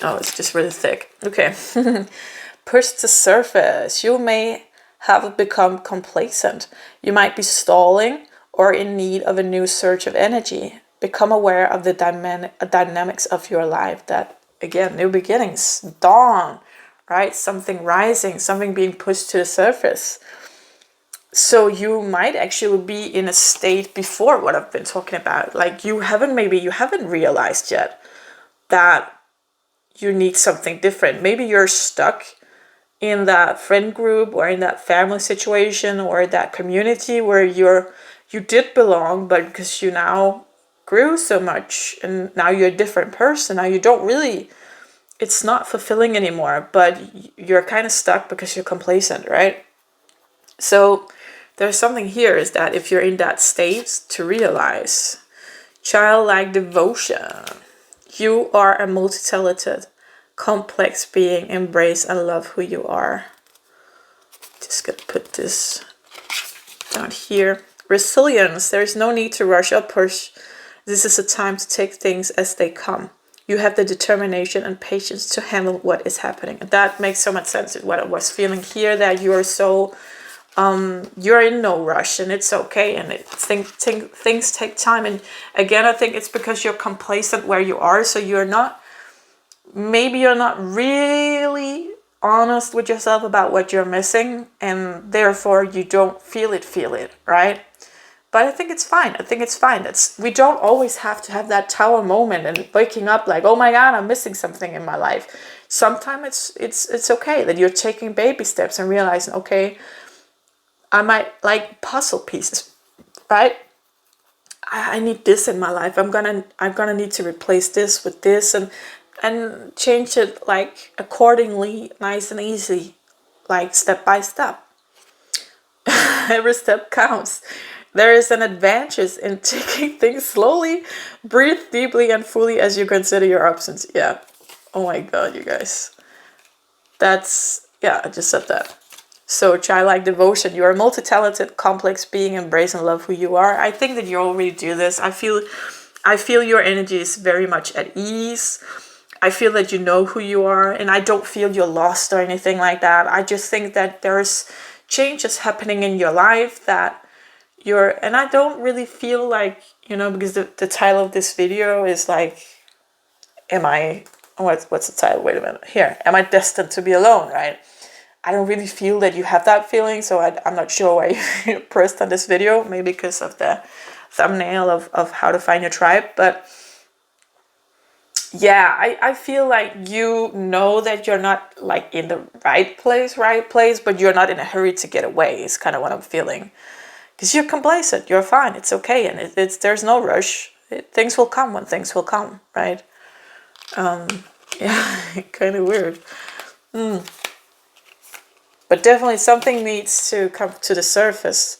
Oh, it's just really thick. Okay. Push to surface. You may have become complacent. You might be stalling or in need of a new surge of energy. Become aware of the dynamics of your life that again, new beginnings, dawn, right? Something rising, something being pushed to the surface. So you might actually be in a state before what I've been talking about. Like you haven't realized yet that you need something different. Maybe you're stuck in that friend group or in that family situation or that community where you did belong, but because you now grew so much and now you're a different person, now you don't really, it's not fulfilling anymore, but you're kind of stuck because you're complacent, right? So there's something here is that if you're in that state, to realize childlike devotion, you are a multi-talented, complex being. Embrace and love who you are. Just gonna put this down here. Resilience, there's no need to rush or push. This is a time to take things as they come. You have the determination and patience to handle what is happening. And that makes so much sense with what I was feeling here, that you are so you're in no rush, and it's okay, and things take time. And again, I think it's because you're complacent where you are, so you're not really honest with yourself about what you're missing, and therefore you don't feel it, right? But I think it's fine. We don't always have to have that tower moment and waking up like, oh my God, I'm missing something in my life. Sometimes it's okay that you're taking baby steps and realizing, okay, I might like puzzle pieces, right? I need this in my life. I'm gonna need to replace this with this and change it like accordingly, nice and easy, like step by step. Every step counts. There is an advantage in taking things slowly. Breathe deeply and fully as you consider your options. Yeah. Oh my God, you guys. I just said that. So childlike devotion, you are a multi-talented, complex being. Embrace and love who you are. I think that you already do this. I feel your energy is very much at ease. I feel that you know who you are, and I don't feel you're lost or anything like that. I just think that there's changes happening in your life that and I don't really feel like, because the title of this video is like, what's the title? Wait a minute. Here, am I destined to be alone, right? I don't really feel that you have that feeling, so I'm not sure why you pressed on this video, maybe because of the thumbnail of how to find your tribe. But yeah, I feel like you know that you're not like in the right place, but you're not in a hurry to get away, is kind of what I'm feeling. Because you're complacent, you're fine, it's okay, and there's no rush. Things will come when things will come, right? Yeah, kind of weird. But definitely something needs to come to the surface,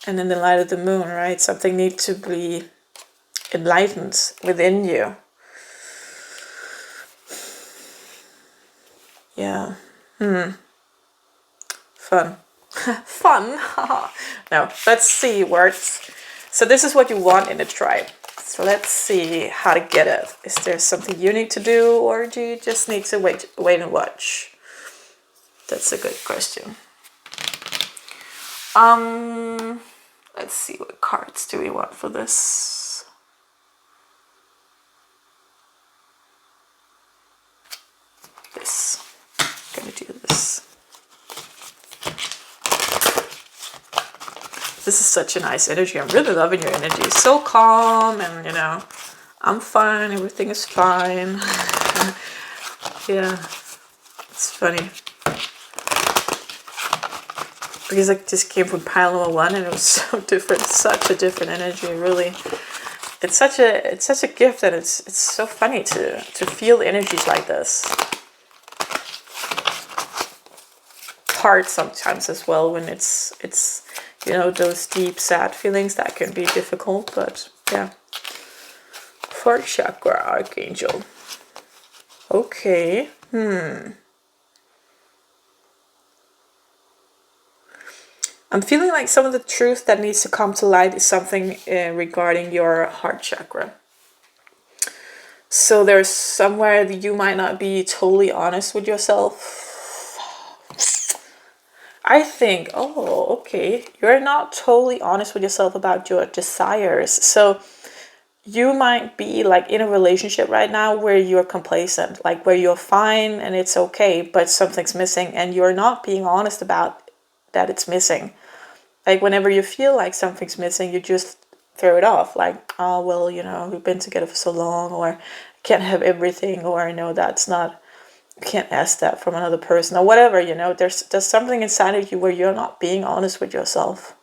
and in the light of the moon, right? Something needs to be enlightened within you. Yeah. Fun. Fun. Now, let's see words. So this is what you want in a tribe. So let's see how to get it. Is there something you need to do, or do you just need to wait and watch? That's a good question. Let's see, what cards do we want for this? This. I'm gonna do this. This is such a nice energy. I'm really loving your energy. So calm, and I'm fine. Everything is fine. Yeah, it's funny. Because I just came from pile number 1, and it was so different, such a different energy. Really, it's such a gift, and it's so funny to feel energies like this. Hard sometimes as well when it's those deep sad feelings that can be difficult, but yeah. 4th chakra archangel. Okay. I'm feeling like some of the truth that needs to come to light is something regarding your heart chakra. So there's somewhere that you might not be totally honest with yourself. I think, okay, you're not totally honest with yourself about your desires. So you might be like in a relationship right now where you're complacent, like where you're fine and it's okay, but something's missing and you're not being honest about that it's missing. Like whenever you feel like something's missing, you just throw it off. Like, oh, well, we've been together for so long, or I can't have everything, or no, that's not, you can't ask that from another person, or whatever, there's something inside of you where you're not being honest with yourself.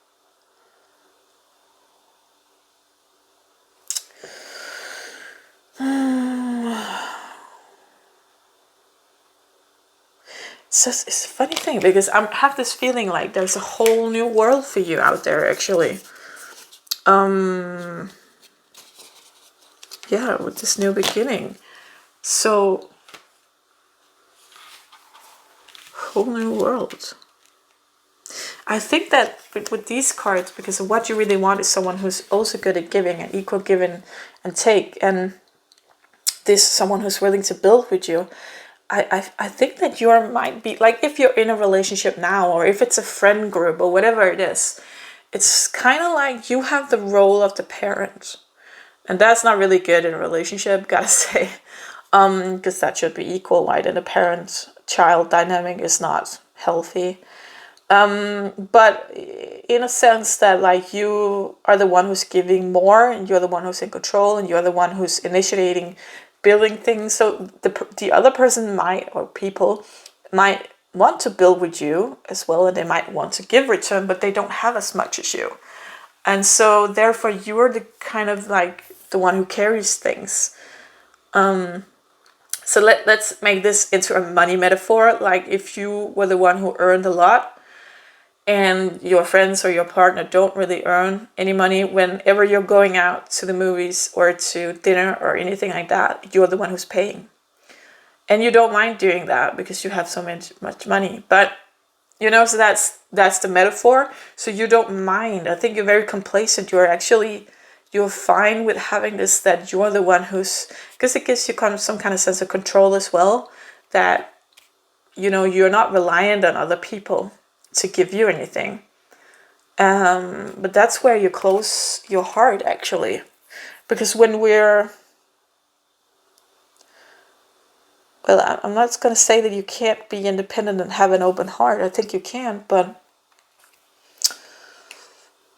It's a funny thing because I have this feeling like there's a whole new world for you out there, actually. Yeah, with this new beginning. So, whole new world. I think that with these cards, because of what you really want is someone who's also good at giving and equal give and take, and this someone who's willing to build with you. I think that you might be, like, if you're in a relationship now, or if it's a friend group or whatever it is, it's kind of like you have the role of the parent. And that's not really good in a relationship, gotta say. Because that should be equal, right? And the parent-child dynamic is not healthy. But in a sense that, like, you are the one who's giving more, and you're the one who's in control, and you're the one who's initiating building things. So the other person might, or people might want to build with you as well, and they might want to give return, but they don't have as much as you. And so therefore you're the kind of like the one who carries things. So let's make this into a money metaphor. Like if you were the one who earned a lot, and your friends or your partner don't really earn any money, whenever you're going out to the movies or to dinner or anything like that, you're the one who's paying. And you don't mind doing that because you have so much money. But, so that's the metaphor. So you don't mind. I think you're very complacent. You're fine with having this, that you're the one who's, because it gives you kind of some kind of sense of control as well, that, you're not reliant on other people to give you anything. But that's where you close your heart, actually. Because when we're... Well, I'm not going to say that you can't be independent and have an open heart. I think you can, but...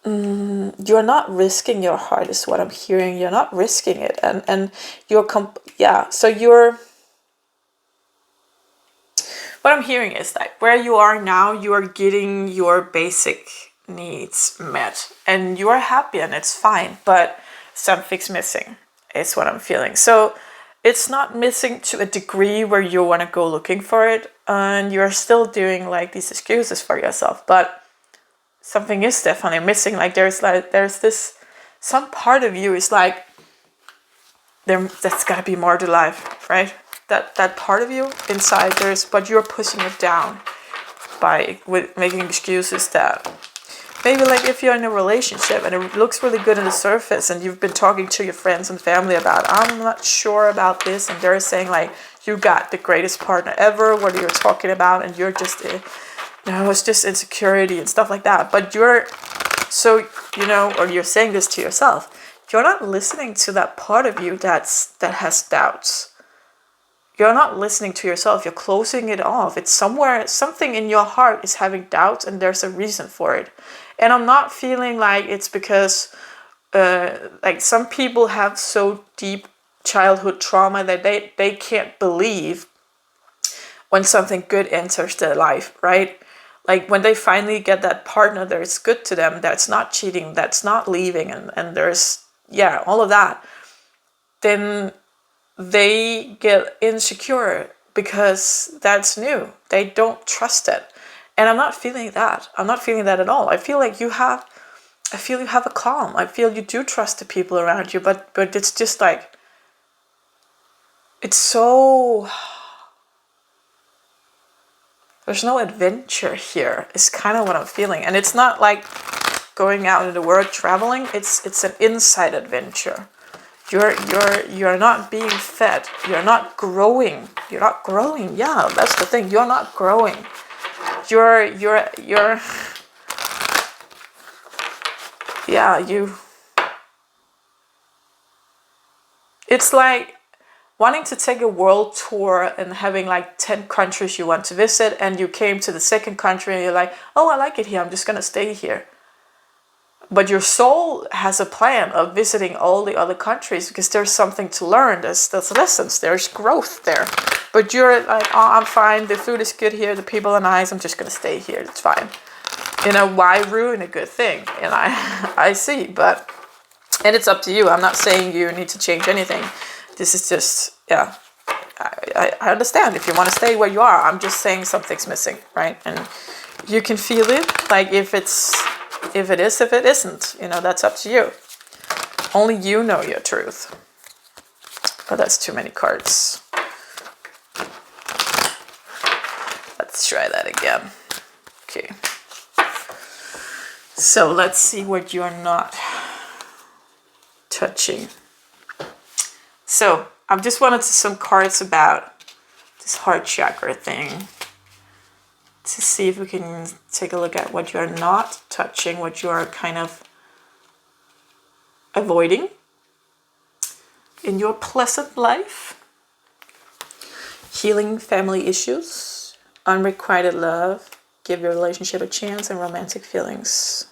you're not risking your heart, is what I'm hearing. You're not risking it. And you're... So you're... What I'm hearing is that where you are now, you are getting your basic needs met. And you are happy and it's fine, but something's missing is what I'm feeling. So it's not missing to a degree where you want to go looking for it. And you're still doing like these excuses for yourself. But something is definitely missing. Like there's this... Some part of you is like, that's got to be more to life, right? That part of you inside but you're pushing it down with making excuses that maybe, like, if you're in a relationship and it looks really good on the surface and you've been talking to your friends and family about, I'm not sure about this, and they're saying like, you got the greatest partner ever, what you're talking about, and you're just it's just insecurity and stuff like that. But you're or you're saying this to yourself, you're not listening to that part of you that has doubts. You're not listening to yourself. You're closing it off. It's something in your heart is having doubts, and there's a reason for it. And I'm not feeling like it's because, like, some people have so deep childhood trauma that they can't believe when something good enters their life, right? Like when they finally get that partner that is good to them, that's not cheating, that's not leaving, and there's, all of that, then they get insecure because that's new. They don't trust it. And I'm not feeling that. I'm not feeling that at all. I feel you have a calm. I feel you do trust the people around you, but it's just like, it's so... There's no adventure here, is kind of what I'm feeling. And it's not like going out in the world traveling. It's an inside adventure. You're not being fed. You're not growing. You're not growing. Yeah, that's the thing. You're not growing. You're It's like wanting to take a world tour and having like 10 countries you want to visit, and you came to the second country and you're like, oh, I like it here, I'm just gonna stay here. But your soul has a plan of visiting all the other countries because there's something to learn, there's lessons, there's growth there. But you're like, oh, I'm fine, the food is good here, the people are nice, I'm just gonna stay here, it's fine. Why ruin a good thing? And I see, but, and it's up to you. I'm not saying you need to change anything. This is just, yeah, I understand if you want to stay where you are. I'm just saying something's missing, right? And you can feel it, like if it is, if it isn't, that's up to you. Only you know your truth. But that's too many cards. Let's try that again. Okay. So let's see what you're not touching. So I've just wanted some cards about this heart chakra thing to see if we can take a look at what you're not touching, what you are kind of avoiding in your pleasant life. Healing family issues, unrequited love, give your relationship a chance, and romantic feelings.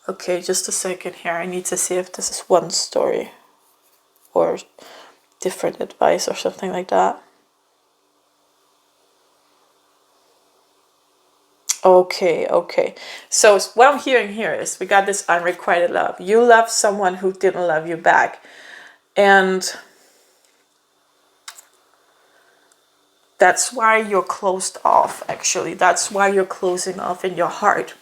Okay, just a second here. I need to see if this is one story or different advice or something like that. Okay. So what I'm hearing here is we got this unrequited love. You love someone who didn't love you back. And that's why you're closed off, actually. That's why you're closing off in your heart.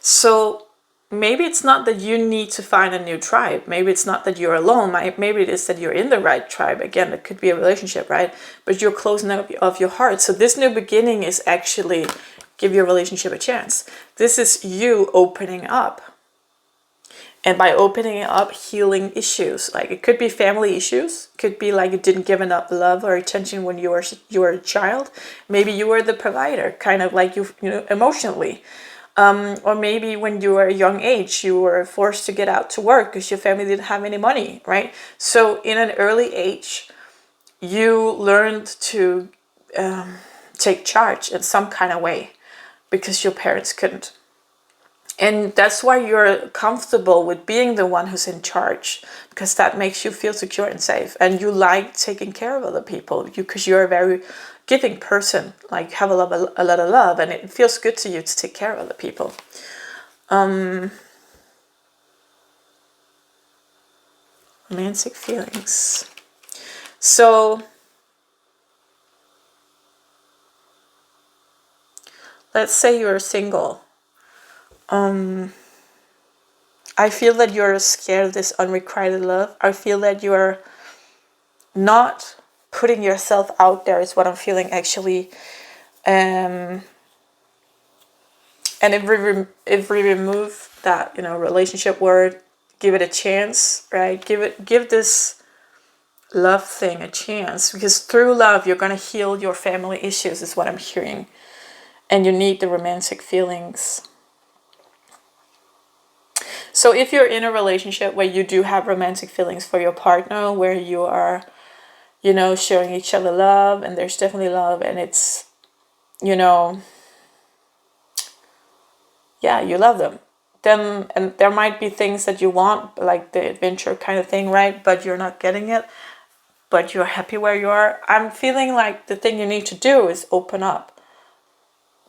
So maybe it's not that you need to find a new tribe. Maybe it's not that you're alone. Maybe it is that you're in the right tribe. Again, it could be a relationship, right? But you're closing up of your heart. So this new beginning is actually give your relationship a chance. This is you opening up. And by opening up, healing issues. Like it could be family issues. It could be like you didn't give enough love or attention when you were a child. Maybe you were the provider, kind of like you emotionally. Or maybe when you were a young age, you were forced to get out to work because your family didn't have any money, right? So in an early age, you learned to take charge in some kind of way because your parents couldn't. And that's why you're comfortable with being the one who's in charge, because that makes you feel secure and safe. And you like taking care of other people because you're a very giving person, like have a lot of love, and it feels good to you to take care of other people. Romantic feelings. So let's say you're single. I feel that you're scared of this unrequited love. I feel that you're not putting yourself out there is what I'm feeling, actually. And if we remove that, relationship word, give it a chance, right? Give this love thing a chance, because through love you're gonna heal your family issues, is what I'm hearing. And you need the romantic feelings. So if you're in a relationship where you do have romantic feelings for your partner, where you are, showing each other love, and there's definitely love, and it's, yeah, you love them, then, and there might be things that you want, like the adventure kind of thing, right? But you're not getting it, but you're happy where you are. I'm feeling like the thing you need to do is open up,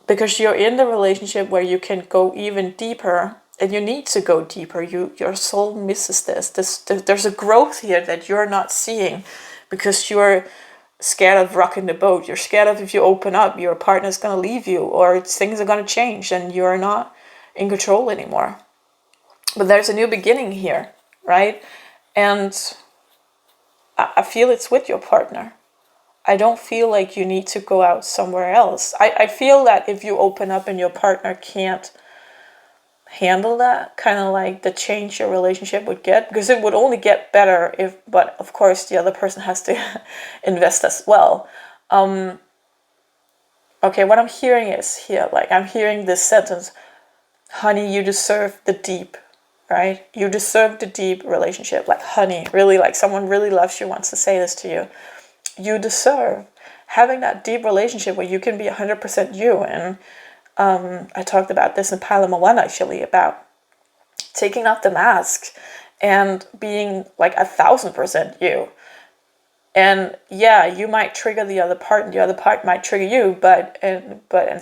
because you're in the relationship where you can go even deeper. And you need to go deeper. Your soul misses this. There's a growth here that you're not seeing because you're scared of rocking the boat. You're scared of if you open up, your partner's going to leave you or things are going to change and you're not in control anymore. But there's a new beginning here, right? And I feel it's with your partner. I don't feel like you need to go out somewhere else. I feel that if you open up and your partner can't handle that, kind of like the change your relationship would get, because it would only get better if, but of course the other person has to invest as well. Okay, what I'm hearing is here, like I'm hearing this sentence, honey, you deserve the deep, right? You deserve the deep relationship. Like, honey, really, like someone really loves you, wants to say this to you. You deserve having that deep relationship where you can be 100% you. And I talked about this in Pile Number 1, actually, about taking off the mask and being like 1,000% you. And yeah, you might trigger the other part, and the other part might trigger you, but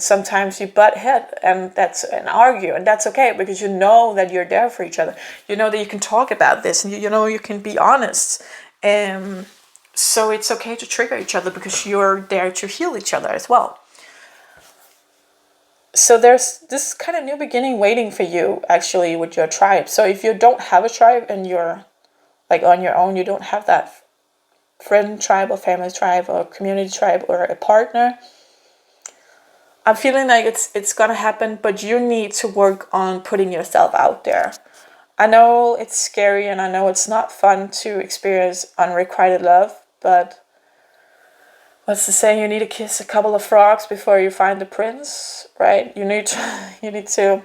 sometimes you butt head, and argue, and that's okay, because you know that you're there for each other. You know that you can talk about this, and you know you can be honest. So it's okay to trigger each other because you're there to heal each other as well. So there's this kind of new beginning waiting for you, actually, with your tribe. So if you don't have a tribe and you're like on your own, you don't have that friend tribe or family tribe or community tribe or a partner, I'm feeling like it's gonna happen, but you need to work on putting yourself out there. I know it's scary and I know it's not fun to experience unrequited love, but what's the saying? You need to kiss a couple of frogs before you find the prince, right? You need to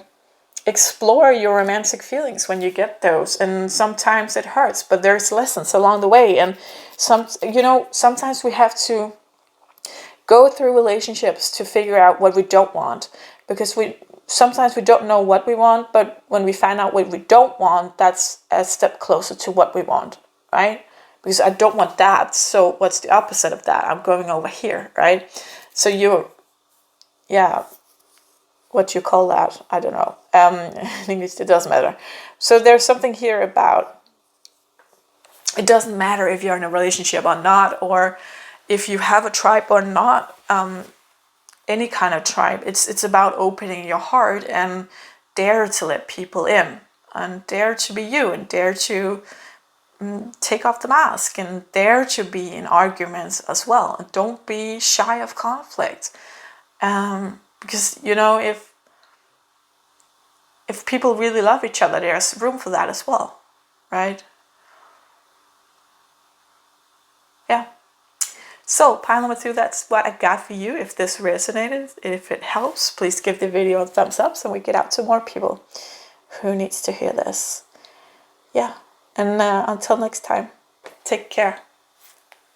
explore your romantic feelings when you get those, and sometimes it hurts, but there's lessons along the way. And sometimes we have to go through relationships to figure out what we don't want, because sometimes we don't know what we want, but when we find out what we don't want, that's a step closer to what we want, right? Because I don't want that, so what's the opposite of that? I'm going over here, right? So what you call that, I don't know. In English, it doesn't matter. So there's something here about, it doesn't matter if you're in a relationship or not, or if you have a tribe or not, any kind of tribe. It's about opening your heart and dare to let people in, and dare to be you, and dare to take off the mask, and dare to be in arguments as well. And don't be shy of conflict. Because if people really love each other, there's room for that as well, right? Yeah. So pile number 2, that's what I got for you. If this resonated, if it helps, please give the video a thumbs up so we get out to more people who needs to hear this. Yeah. And until next time, take care.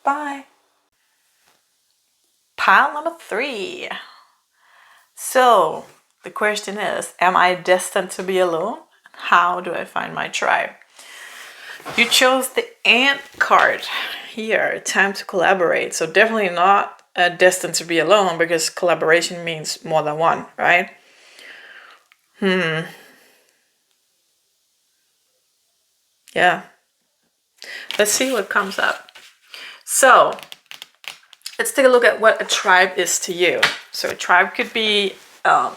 Bye. Pile number 3. So the question is, am I destined to be alone? How do I find my tribe? You chose the ant card here, time to collaborate. So definitely not destined to be alone, because collaboration means more than one, right? Yeah. Let's see what comes up. So let's take a look at what a tribe is to you. So a tribe could be a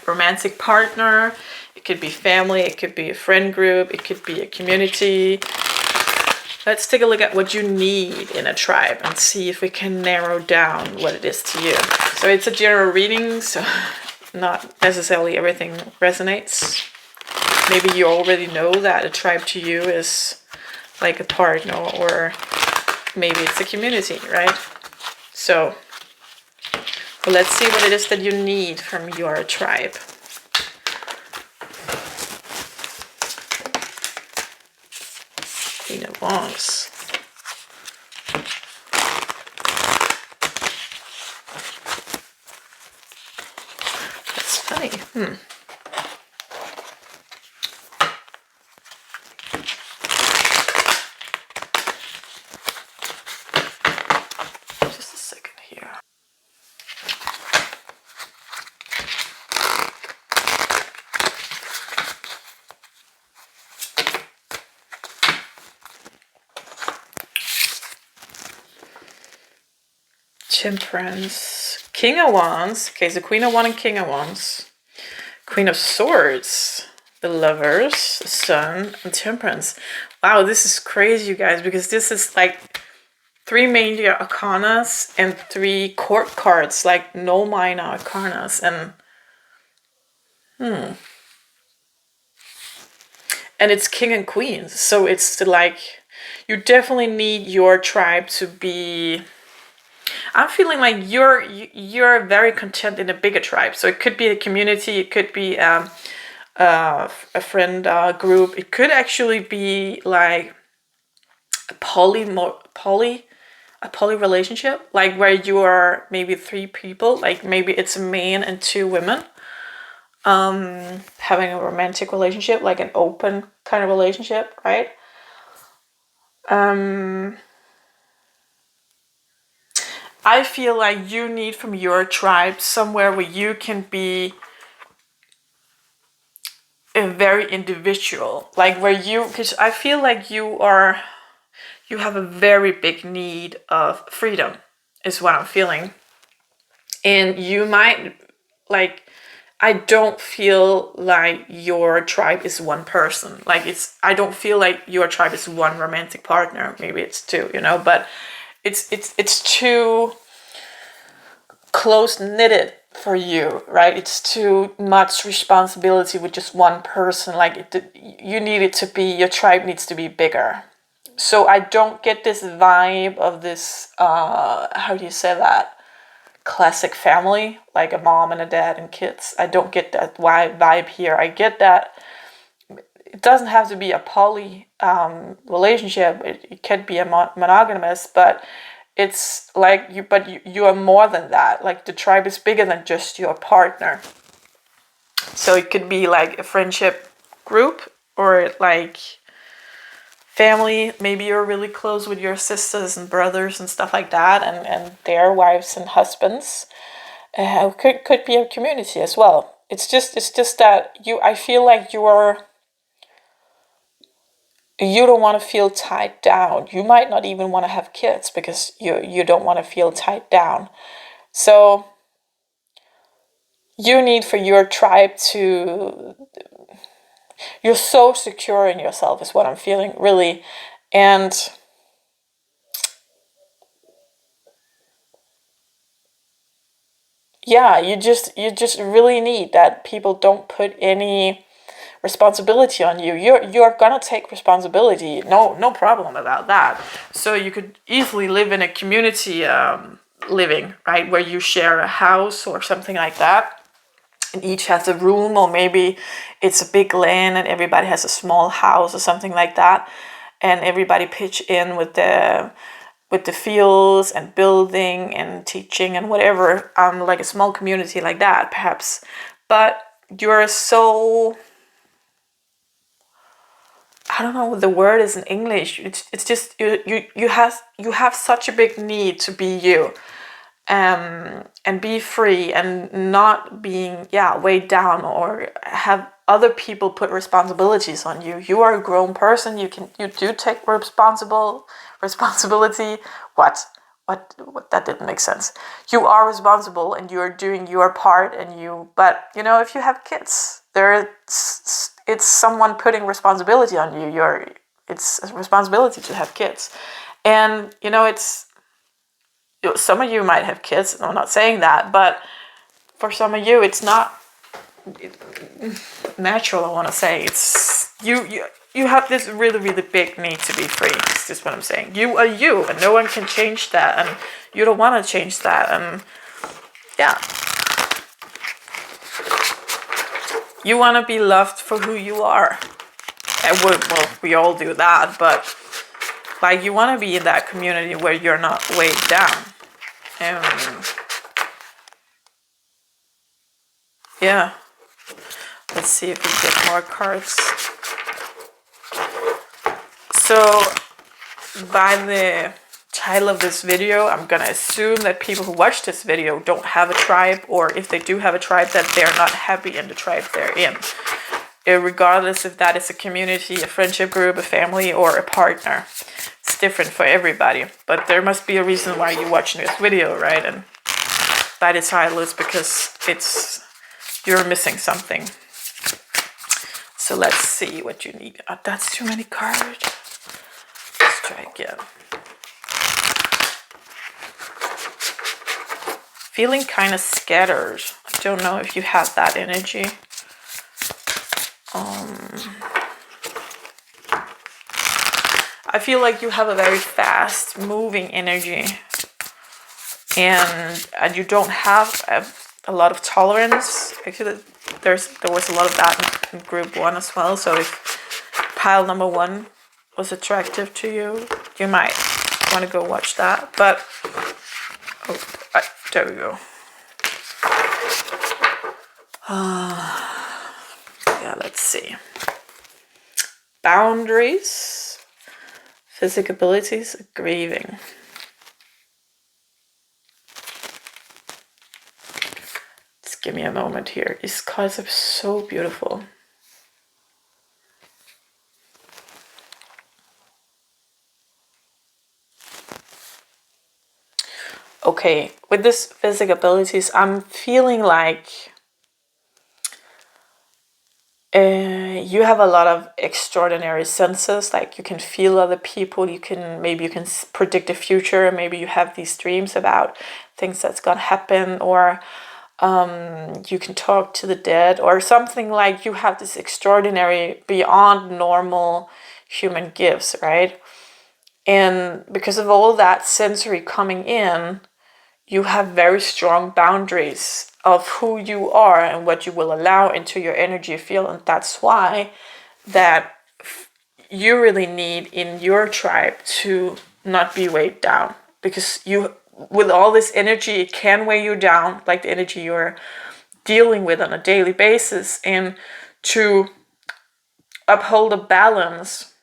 romantic partner, it could be family, it could be a friend group, it could be a community. Let's take a look at what you need in a tribe and see if we can narrow down what it is to you. So it's a general reading, so not necessarily everything resonates. Maybe you already know that a tribe to you is like a partner, or maybe it's a community, right? So let's see what it is that you need from your tribe. Queen of Wands. That's funny. Just a second here. Temperance. King of Wands. Okay, so Queen of Wands and King of Wands. Queen of Swords. The Lovers. The Sun. And Temperance. Wow, this is crazy, you guys, because this is like 3 major arcanas and 3 court cards, like no minor arcanas. And it's king and queen. So it's like, you definitely need your tribe to be, I'm feeling like you're very content in a bigger tribe. So it could be a community, it could be a friend group. It could actually be like a poly relationship, like where you are maybe 3 people, like maybe it's a man and 2 women, having a romantic relationship, like an open kind of relationship, right? I feel like you need from your tribe somewhere where you can be a very individual, like where you, because I feel like you have a very big need of freedom, is what I'm feeling. And you might, like, I don't feel like your tribe is one person. Like, I don't feel like your tribe is one romantic partner. Maybe it's 2, but it's too close knitted for you, right? It's too much responsibility with just one person. Like, you need it to be, your tribe needs to be bigger. So I don't get this vibe of this, how do you say that? Classic family, like a mom and a dad and kids. I don't get that vibe here. I get that it doesn't have to be a poly relationship. It could be a monogamous, but it's like you are more than that. Like, the tribe is bigger than just your partner. So it could be like a friendship group, or like family. Maybe you're really close with your sisters and brothers and stuff like that, and their wives and husbands. Could be a community as well. It's just that I feel like you don't want to feel tied down. You might not even want to have kids because you don't want to feel tied down. So you need for your tribe to, you're so secure in yourself, is what I'm feeling, really. And yeah, you just really need that people don't put any responsibility on you. You're gonna take responsibility. No problem about that. So you could easily live in a community living, right, where you share a house or something like that, and each has a room, or maybe it's a big land and everybody has a small house or something like that, and everybody pitch in with the fields and building and teaching and whatever, like a small community like that, perhaps. But you're so, I don't know what the word is in English. It's just you have such a big need to be you, and be free, and not being weighed down or have other people put responsibilities on you. You are a grown person. You do take responsibility. What that didn't make sense. You are responsible and you are doing your part, but if you have kids, it's someone putting responsibility on you. It's a responsibility to have kids, and it's, some of you might have kids. I'm not saying that, but for some of you, it's not natural. I want to say it's you have this really, really big need to be free. It's just what I'm saying. You are you, and no one can change that, and you don't want to change that, and you want to be loved for who you are. And we all do that, but like, you want to be in that community where you're not weighed down. Yeah. Let's see if we get more cards. So, by the title of this video, I'm gonna assume that people who watch this video don't have a tribe, or if they do have a tribe, that they're not happy in the tribe they're in. Regardless if that is a community, a friendship group, a family, or a partner. It's different for everybody, but there must be a reason why you're watching this video, right? And by the title is because you're missing something. So let's see what you need. Oh, that's too many cards. Let's try again. Feeling kind of scattered. I don't know if you have that energy. I feel like you have a very fast moving energy, and you don't have a lot of tolerance. Actually, there was a lot of that in group 1 as well. So if pile number 1 was attractive to you, you might want to go watch that. But there we go. Yeah, let's see. Boundaries, physical abilities, grieving. Just give me a moment here. These cards are so beautiful. Okay, with this physical abilities, I'm feeling like you have a lot of extraordinary senses. Like you can feel other people. Maybe you can predict the future. Maybe you have these dreams about things that's gonna happen, or you can talk to the dead, or something. Like you have this extraordinary, beyond normal human gifts, right? And because of all that sensory coming in, you have very strong boundaries of who you are and what you will allow into your energy field. And that's why that you really need in your tribe to not be weighed down, because you, with all this energy, it can weigh you down, like the energy you're dealing with on a daily basis. And to uphold a balance,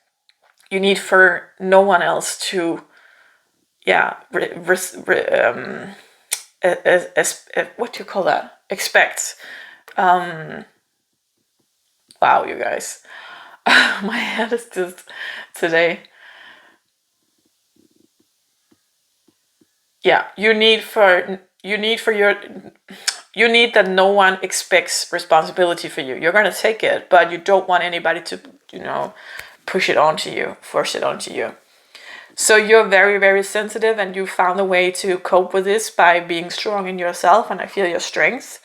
you need for no one else to what do you call that? Expect. Wow, you guys. My head is just today. Yeah, you need that no one expects responsibility for you. You're gonna take it, but you don't want anybody to, push it onto you, force it onto you. So you're very, very sensitive, and you found a way to cope with this by being strong in yourself, and I feel your strength.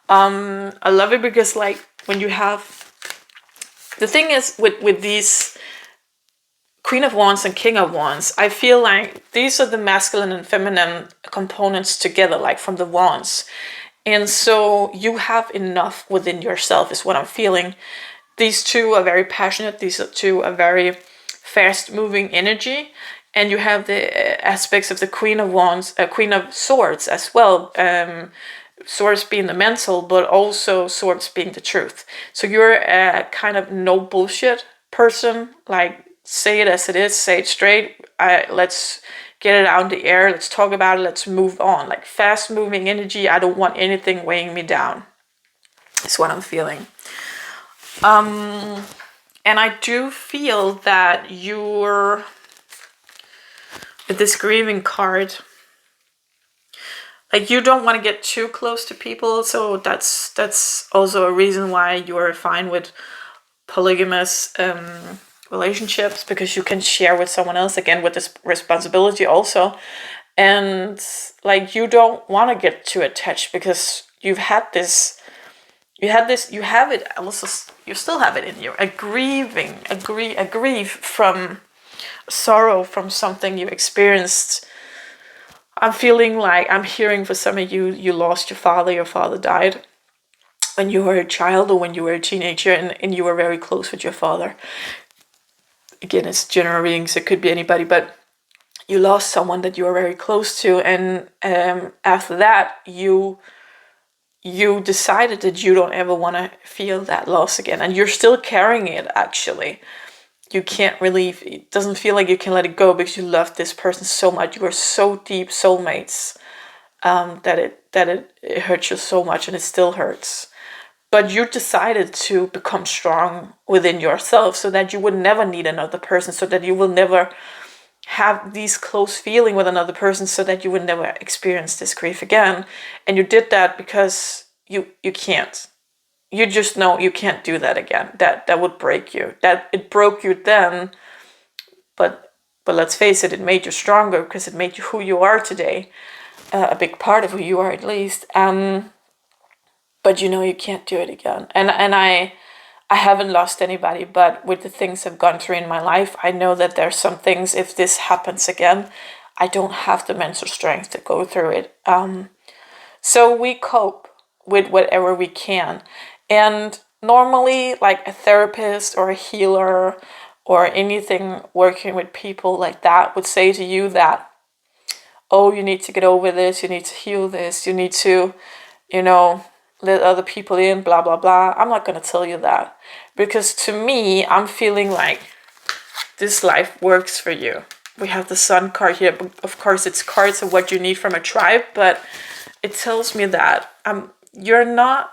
I love it because, like, when you have... The thing is, with these Queen of Wands and King of Wands, I feel like these are the masculine and feminine components together, like from the Wands. And so you have enough within yourself, is what I'm feeling. These two are very passionate. These two are very fast-moving energy. And you have the aspects of the Queen of Wands, Queen of Swords as well. Swords being the mental, but also swords being the truth. So you're a kind of no bullshit person. Like, say it as it is, say it straight. Let's get it out in the air. Let's talk about it. Let's move on. Like fast-moving energy. I don't want anything weighing me down. Is what I'm feeling. And I do feel that you're, with this grieving card, like you don't want to get too close to people. So that's also a reason why you're fine with polygamous relationships, because you can share with someone else, again, with this responsibility also. And like, you don't want to get too attached because you have it also, you still have it in you, a grief from sorrow from something you experienced. I'm feeling like I'm hearing for some of you lost your father died when you were a child or when you were a teenager, and you were very close with your father. Again, it's general readings, it could be anybody, but you lost someone that you were very close to, and after that you decided that you don't ever want to feel that loss again, and you're still carrying it. Actually, you can't really, it doesn't feel like you can let it go because you love this person so much. You are so deep soulmates, that it hurts you so much, and it still hurts. But you decided to become strong within yourself so that you would never need another person, so that you will never have these close feeling with another person, so that you would never experience this grief again. And you did that because you can't. You just know you can't do that again. That would break you. That it broke you then, but let's face it, it made you stronger because it made you who you are today. A big part of who you are, at least. But you know you can't do it again. And I haven't lost anybody, but with the things I've gone through in my life, I know that there's some things, if this happens again, I don't have the mental strength to go through it. So we cope with whatever we can. And normally, like a therapist or a healer or anything working with people like that would say to you that, oh, you need to get over this, you need to heal this, you need to, let other people in, blah, blah, blah. I'm not going to tell you that. Because to me, I'm feeling like this life works for you. We have the sun card here. Of course, it's cards of what you need from a tribe, but it tells me that you're not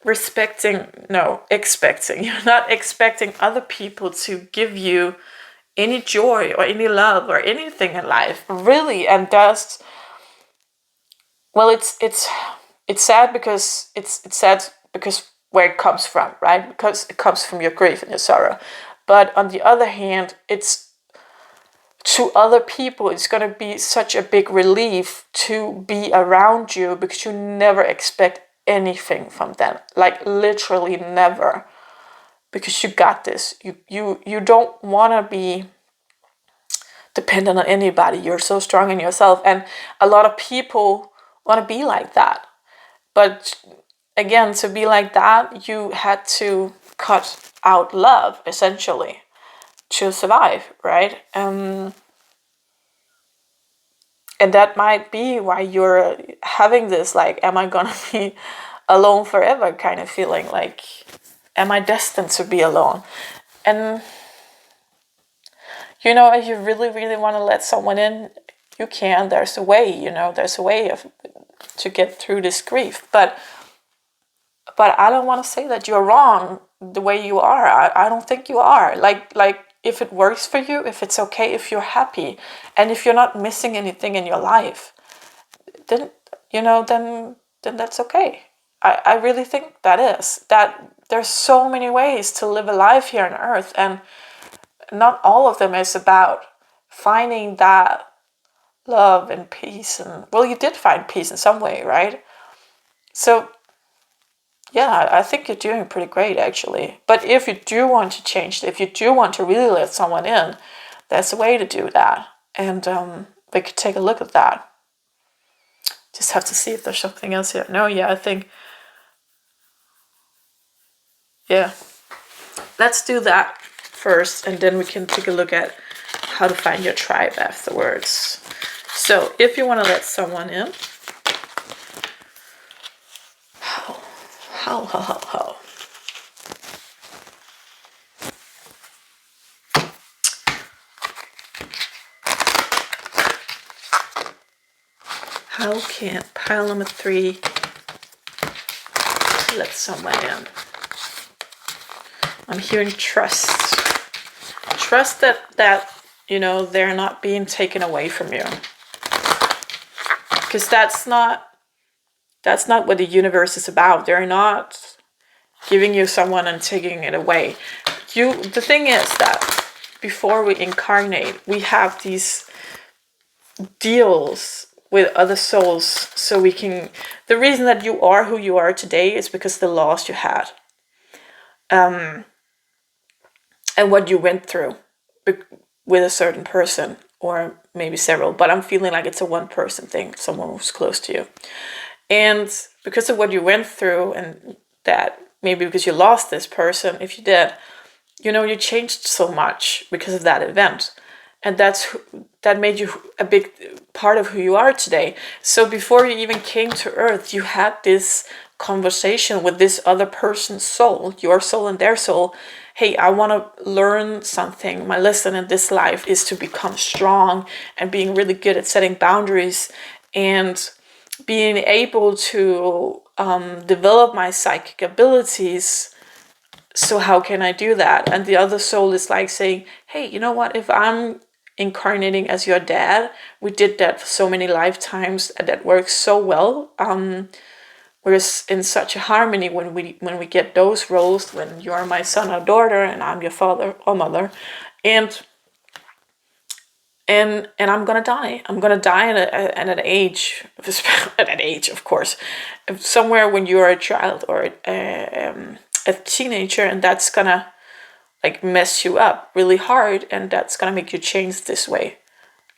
expecting. You're not expecting other people to give you any joy or any love or anything in life, really. And that's, well, it's sad because it's sad because where it comes from, right? Because it comes from your grief and your sorrow. But on the other hand, it's to other people, it's going to be such a big relief to be around you because you never expect anything from them. Like literally never. Because you got this. You don't want to be dependent on anybody. You're so strong in yourself. And a lot of people want to be like that. But again, to be like that, you had to cut out love, essentially, to survive, right? And that might be why you're having this, like, am I gonna be alone forever kind of feeling, like, am I destined to be alone? And, if you really, really want to let someone in, you can. There's a way, there's a way to get through this grief. But I don't want to say that you're wrong the way you are. I don't think you are. Like if it works for you, if it's okay, if you're happy, and if you're not missing anything in your life, then that's okay. I really think that there's so many ways to live a life here on earth, and not all of them is about finding that love and peace. And well, you did find peace in some way, right? So yeah, I think you're doing pretty great, actually. But if you do want to change, if you do want to really let someone in, there's a way to do that. And we could take a look at that. Just have to see if there's something else here. No, yeah, I think, yeah. Let's do that first, and then we can take a look at how to find your tribe afterwards. So if you want to let someone in, how? How can pile number 3 let someone in? I'm hearing trust. Trust that they're not being taken away from you. Because that's not what the universe is about. They're not giving you someone and taking it away. The thing is that before we incarnate, we have these deals with other souls, so we can. The reason that you are who you are today is because the loss you had, and what you went through with a certain person, or maybe several. But I'm feeling like it's a one-person thing, someone who's close to you, and because of what you went through, and that maybe because you lost this person, if you did, you changed so much because of that event. And that made you a big part of who you are today. So before you even came to Earth, you had this conversation with this other person's soul, your soul and their soul. Hey, I want to learn something. My lesson in this life is to become strong and being really good at setting boundaries and being able to develop my psychic abilities. So how can I do that? And the other soul is like saying, hey, you know what? If I'm incarnating as your dad, we did that for so many lifetimes, and that works so well. We're in such a harmony when we get those roles, when you're my son or daughter and I'm your father or mother, and I'm gonna die. I'm gonna die at an age, at an age, of course, somewhere when you're a child or a teenager, and that's gonna like mess you up really hard, and that's gonna make you change this way.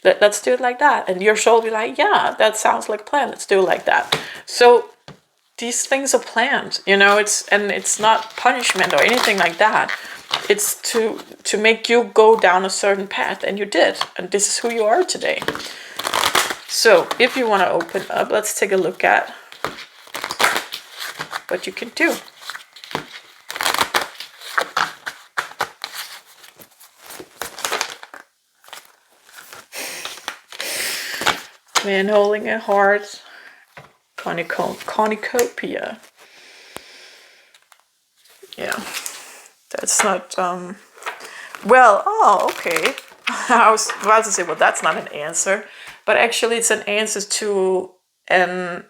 Let's do it like that. And your soul will be like, yeah, that sounds like a plan. Let's do it like that. So these things are planned, it's not punishment or anything like that. It's to make you go down a certain path, and you did. And this is who you are today. So if you want to open up, let's take a look at what you can do. Man holding a heart, cornucopia. Yeah, that's not, okay. I was about to say, well, that's not an answer. But actually, it's an answer to an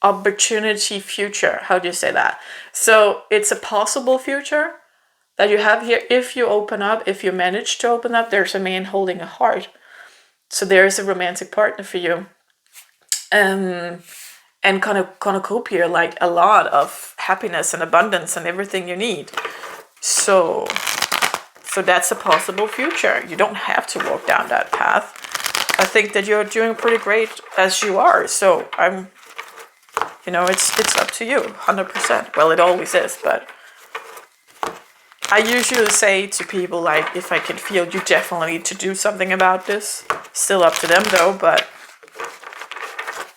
opportunity future. How do you say that? So it's a possible future that you have here. If you open up, if you manage to open up, there's a man holding a heart. So there is a romantic partner for you. And kind of cornucopia, like a lot of happiness and abundance and everything you need. So that's a possible future. You don't have to walk down that path. I think that you're doing pretty great as you are. So it's up to you, 100%. Well, it always is, but I usually say to people, like, if I can feel you definitely need to do something about this. Still up to them though, but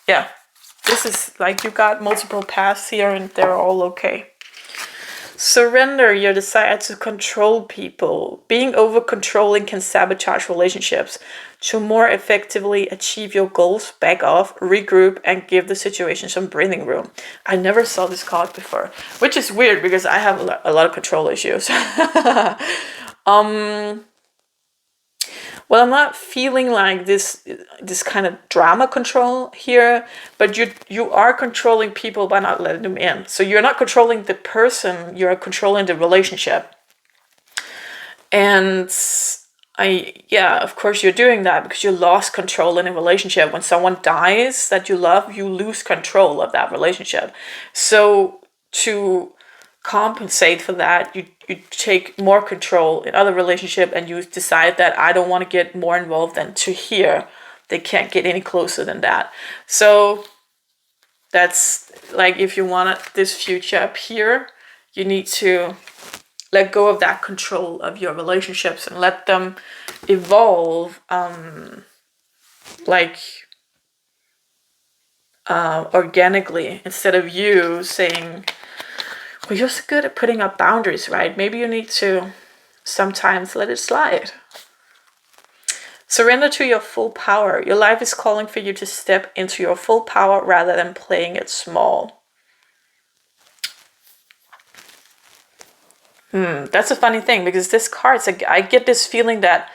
yeah, this is like you got multiple paths here and they're all okay. Surrender your desire to control people. Being over controlling can sabotage relationships. To more effectively achieve your goals, back off, regroup, and give the situation some breathing room. I never saw this card before, which is weird because I have a lot of control issues. Well, I'm not feeling like this kind of drama control here, but you are controlling people by not letting them in. So you're not controlling the person, you're controlling the relationship. And of course you're doing that because you lost control in a relationship. When someone dies that you love, you lose control of that relationship. So to compensate for that, you take more control in other relationship, and you decide that I don't want to get more involved than to here. They can't get any closer than that. So that's like, if you want this future up here, you need to let go of that control of your relationships and let them evolve organically, instead of you saying, well, you're so good at putting up boundaries, right? Maybe you need to sometimes let it slide. Surrender to your full power. Your life is calling for you to step into your full power rather than playing it small. That's a funny thing, because this card, I get this feeling that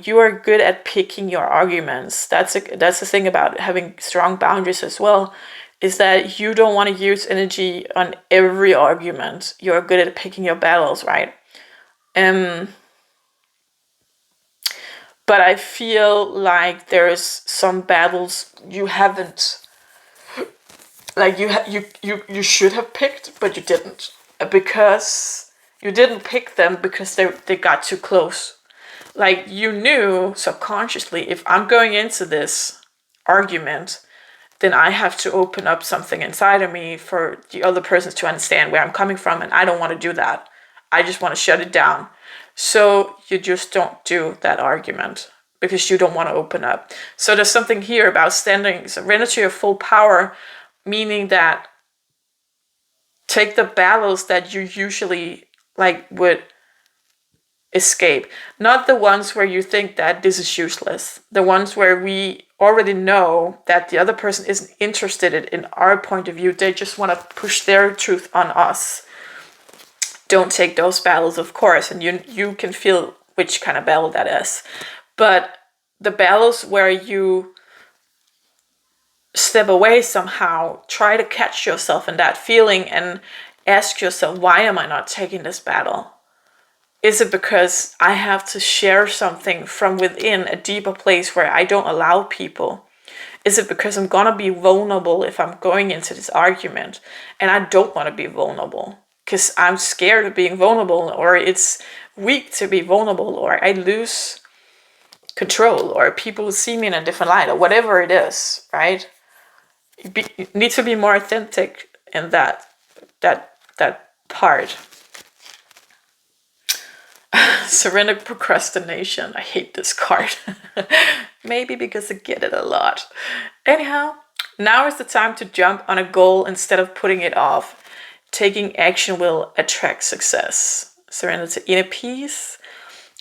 you are good at picking your arguments. That's the thing about having strong boundaries as well, is that you don't want to use energy on every argument. You're good at picking your battles, right? But I feel like there's some battles you haven't, like you should have picked, but you didn't, because you didn't pick them because they got too close. Like, you knew subconsciously, if I'm going into this argument, then I have to open up something inside of me for the other person to understand where I'm coming from, and I don't want to do that. I just want to shut it down. So you just don't do that argument because you don't want to open up. So there's something here about surrender to your full power, meaning that take the battles that you usually would escape. Not the ones where you think that this is useless. The ones where we already know that the other person isn't interested in our point of view. They just want to push their truth on us. Don't take those battles, of course, and you can feel which kind of battle that is. But the battles where you step away somehow, try to catch yourself in that feeling and ask yourself, why am I not taking this battle? Is it because I have to share something from within a deeper place where I don't allow people? Is it because I'm gonna be vulnerable if I'm going into this argument, and I don't want to be vulnerable because I'm scared of being vulnerable, or it's weak to be vulnerable, or I lose control, or people see me in a different light, or whatever it is, right? You need to be more authentic in that part. Surrender procrastination. I hate this card. Maybe because I get it a lot. Anyhow, now is the time to jump on a goal instead of putting it off. Taking action will attract success. Surrender to inner peace.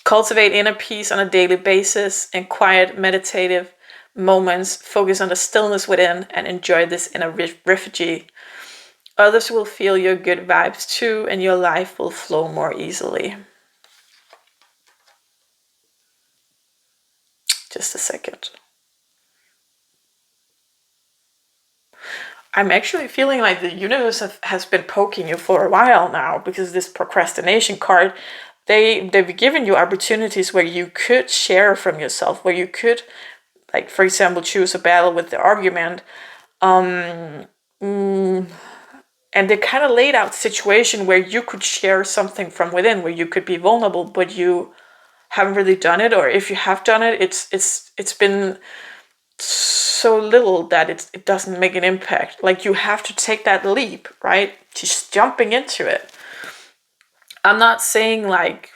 Cultivate inner peace on a daily basis. In quiet, meditative moments, focus on the stillness within and enjoy this inner refuge. Others will feel your good vibes too, and your life will flow more easily. Just a second. I'm actually feeling like the universe has been poking you for a while now, because this procrastination card, they've given you opportunities where you could share from yourself, where you could, like, for example, choose a battle with the argument. And they kind of laid out situation where you could share something from within, where you could be vulnerable, but you haven't really done it, or if you have done it, it's been so little that it doesn't make an impact. Like, you have to take that leap, right? Just jumping into it. I'm not saying like,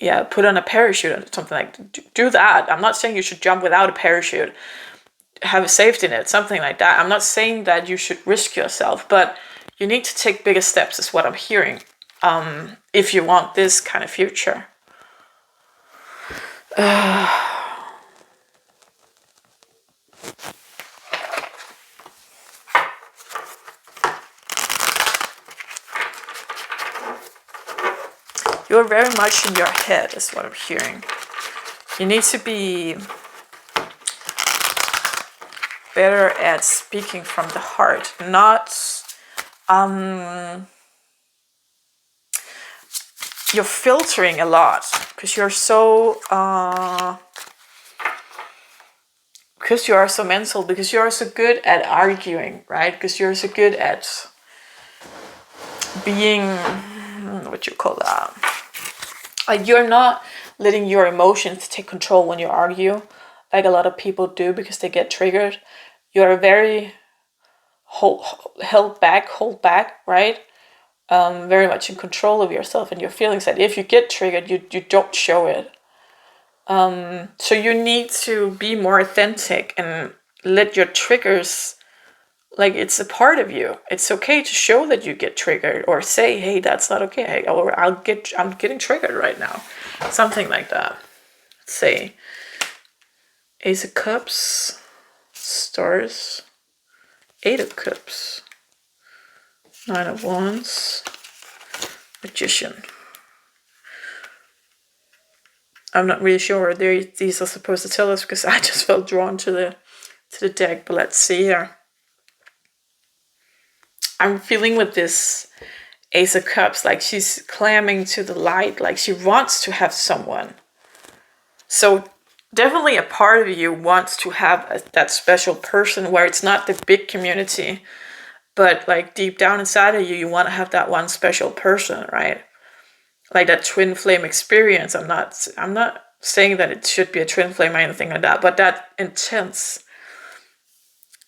yeah, put on a parachute or something, like do that. I'm not saying you should jump without a parachute. Have a safety net, something like that. I'm not saying that you should risk yourself, but you need to take bigger steps, is what I'm hearing, if you want this kind of future. You're very much in your head, is what I'm hearing. You need to be better at speaking from the heart, not you're filtering a lot, because you're so because you are so mental, because you're so good at arguing, right? Because you're so good at being, what you call that, like, you're not letting your emotions take control when you argue, like a lot of people do, because they get triggered. You're very hold back, right? Very much in control of yourself and your feelings, that if you get triggered, you don't show it. So you need to be more authentic and let your triggers, like, it's a part of you. It's okay to show that you get triggered, or say, hey, that's not okay, or I'm getting triggered right now. Something like that. Let's say Ace of Cups, Stars, Eight of Cups, Nine of Wands, Magician. I'm not really sure what these are supposed to tell us, because I just felt drawn to the deck, but let's see here. I'm feeling with this Ace of Cups, like she's clamming to the light, like she wants to have someone. So definitely a part of you wants to have that special person, where it's not the big community, but like deep down inside of you, you want to have that one special person, right? Like that twin flame experience. I'm not saying that it should be a twin flame or anything like that, but that intense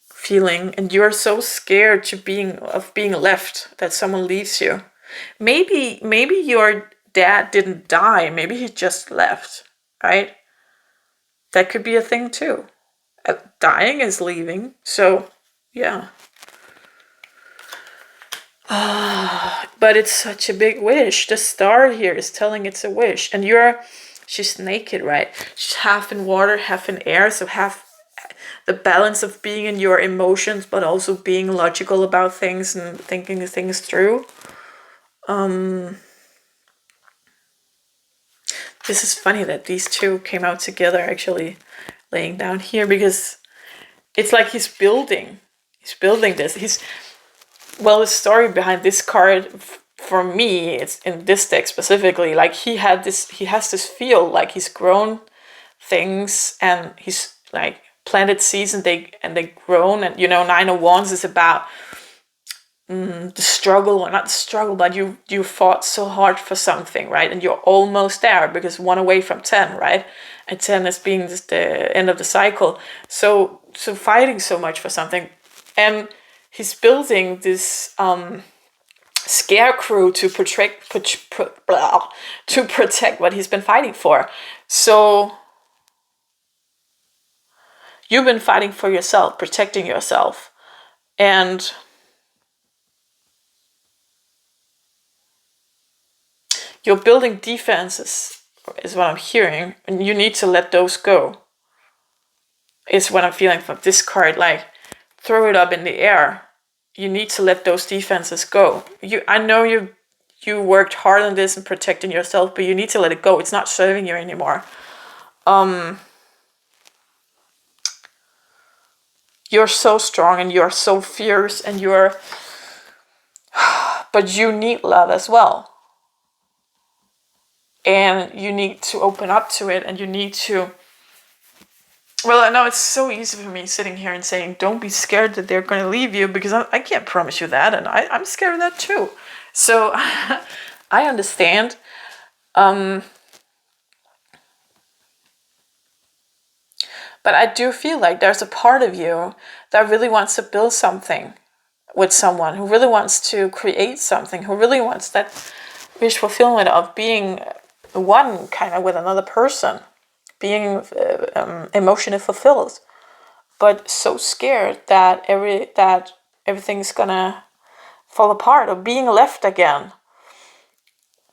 feeling, and you're so scared of being left, that someone leaves you. Maybe your dad didn't die, maybe he just left, right? That could be a thing too. Dying is leaving, so yeah. But it's such a big wish. The star here is telling it's a wish, and she's naked, right? She's half in water, half in air, so half the balance of being in your emotions, but also being logical about things and thinking things through. This is funny that these two came out together, actually laying down here, because it's like he's building this. The story behind this card, for me, it's in this deck specifically, like he has this feel like he's grown things, and he's like planted seeds, and they grown, and Nine of Wands is about the struggle, or not the struggle, but you fought so hard for something, right? And you're almost there because 1 away from 10, right? And 10 is being the end of the cycle. So fighting so much for something, and he's building this scarecrow to protect what he's been fighting for. So you've been fighting for yourself, protecting yourself, and you're building defenses, is what I'm hearing, and you need to let those go. Is what I'm feeling from this card. Like, throw it up in the air. You need to let those defenses go. I know you worked hard on this and protecting yourself, but you need to let it go. It's not serving you anymore. You're so strong and you're so fierce, and but you need love as well. And you need to open up to it, and you need to, well, I know it's so easy for me sitting here and saying, don't be scared that they're going to leave you, because I can't promise you that, and I'm scared of that too. So I understand. But I do feel like there's a part of you that really wants to build something with someone, who really wants to create something, who really wants that wish fulfillment of being one kind of with another person, being emotionally fulfilled, but so scared that everything's gonna fall apart, or being left again.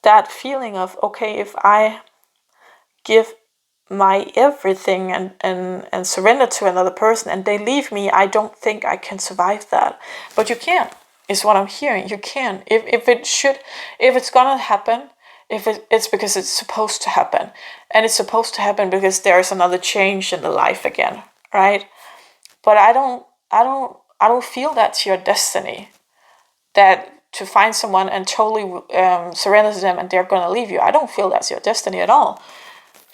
That feeling of, okay, if I give my everything and surrender to another person and they leave me, I don't think I can survive that. But you can, is what I'm hearing. You can. If it's gonna happen, it's because it's supposed to happen. And it's supposed to happen because there's another change in the life again, right? But I don't feel that's your destiny. That to find someone and totally surrender to them and they're gonna leave you. I don't feel that's your destiny at all.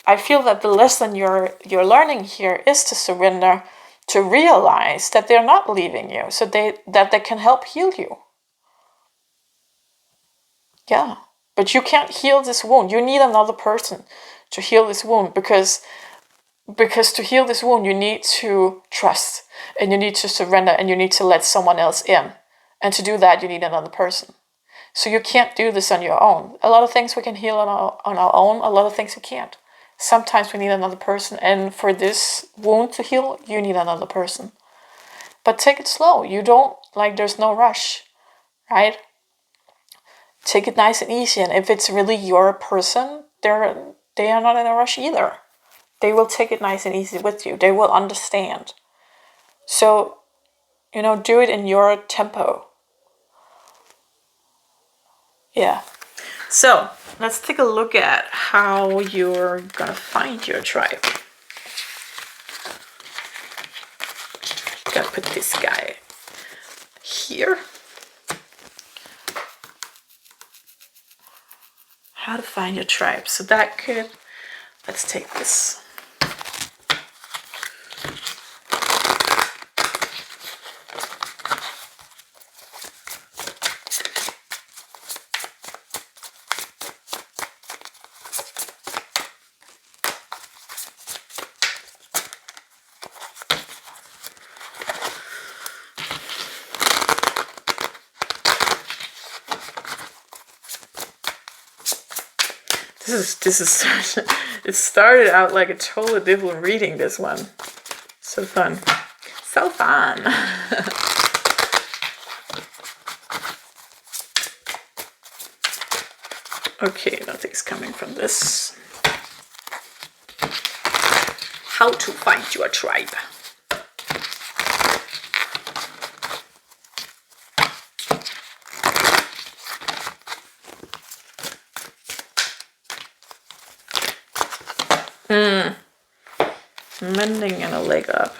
I feel that the lesson you're learning here is to surrender, to realize that they're not leaving you, so that they can help heal you. Yeah, but you can't heal this wound. You need another person to heal this wound, because to heal this wound you need to trust, and you need to surrender, and you need to let someone else in. And to do that you need another person. So you can't do this on your own. A lot of things we can heal on our own, a lot of things we can't. Sometimes we need another person, and for this wound to heal, you need another person. But take it slow. You don't, there's no rush, right? Take it nice and easy, and if it's really your person, they are not in a rush either. They will take it nice and easy with you. They will understand. So, do it in your tempo. Yeah. So, let's take a look at how you're gonna find your tribe. Gotta put this guy here. How to find your tribe. So that could, let's take this. This is it started out like a totally different reading, this one. So fun. So fun. Okay, nothing's coming from this. How to find your tribe. Mending and a leg up.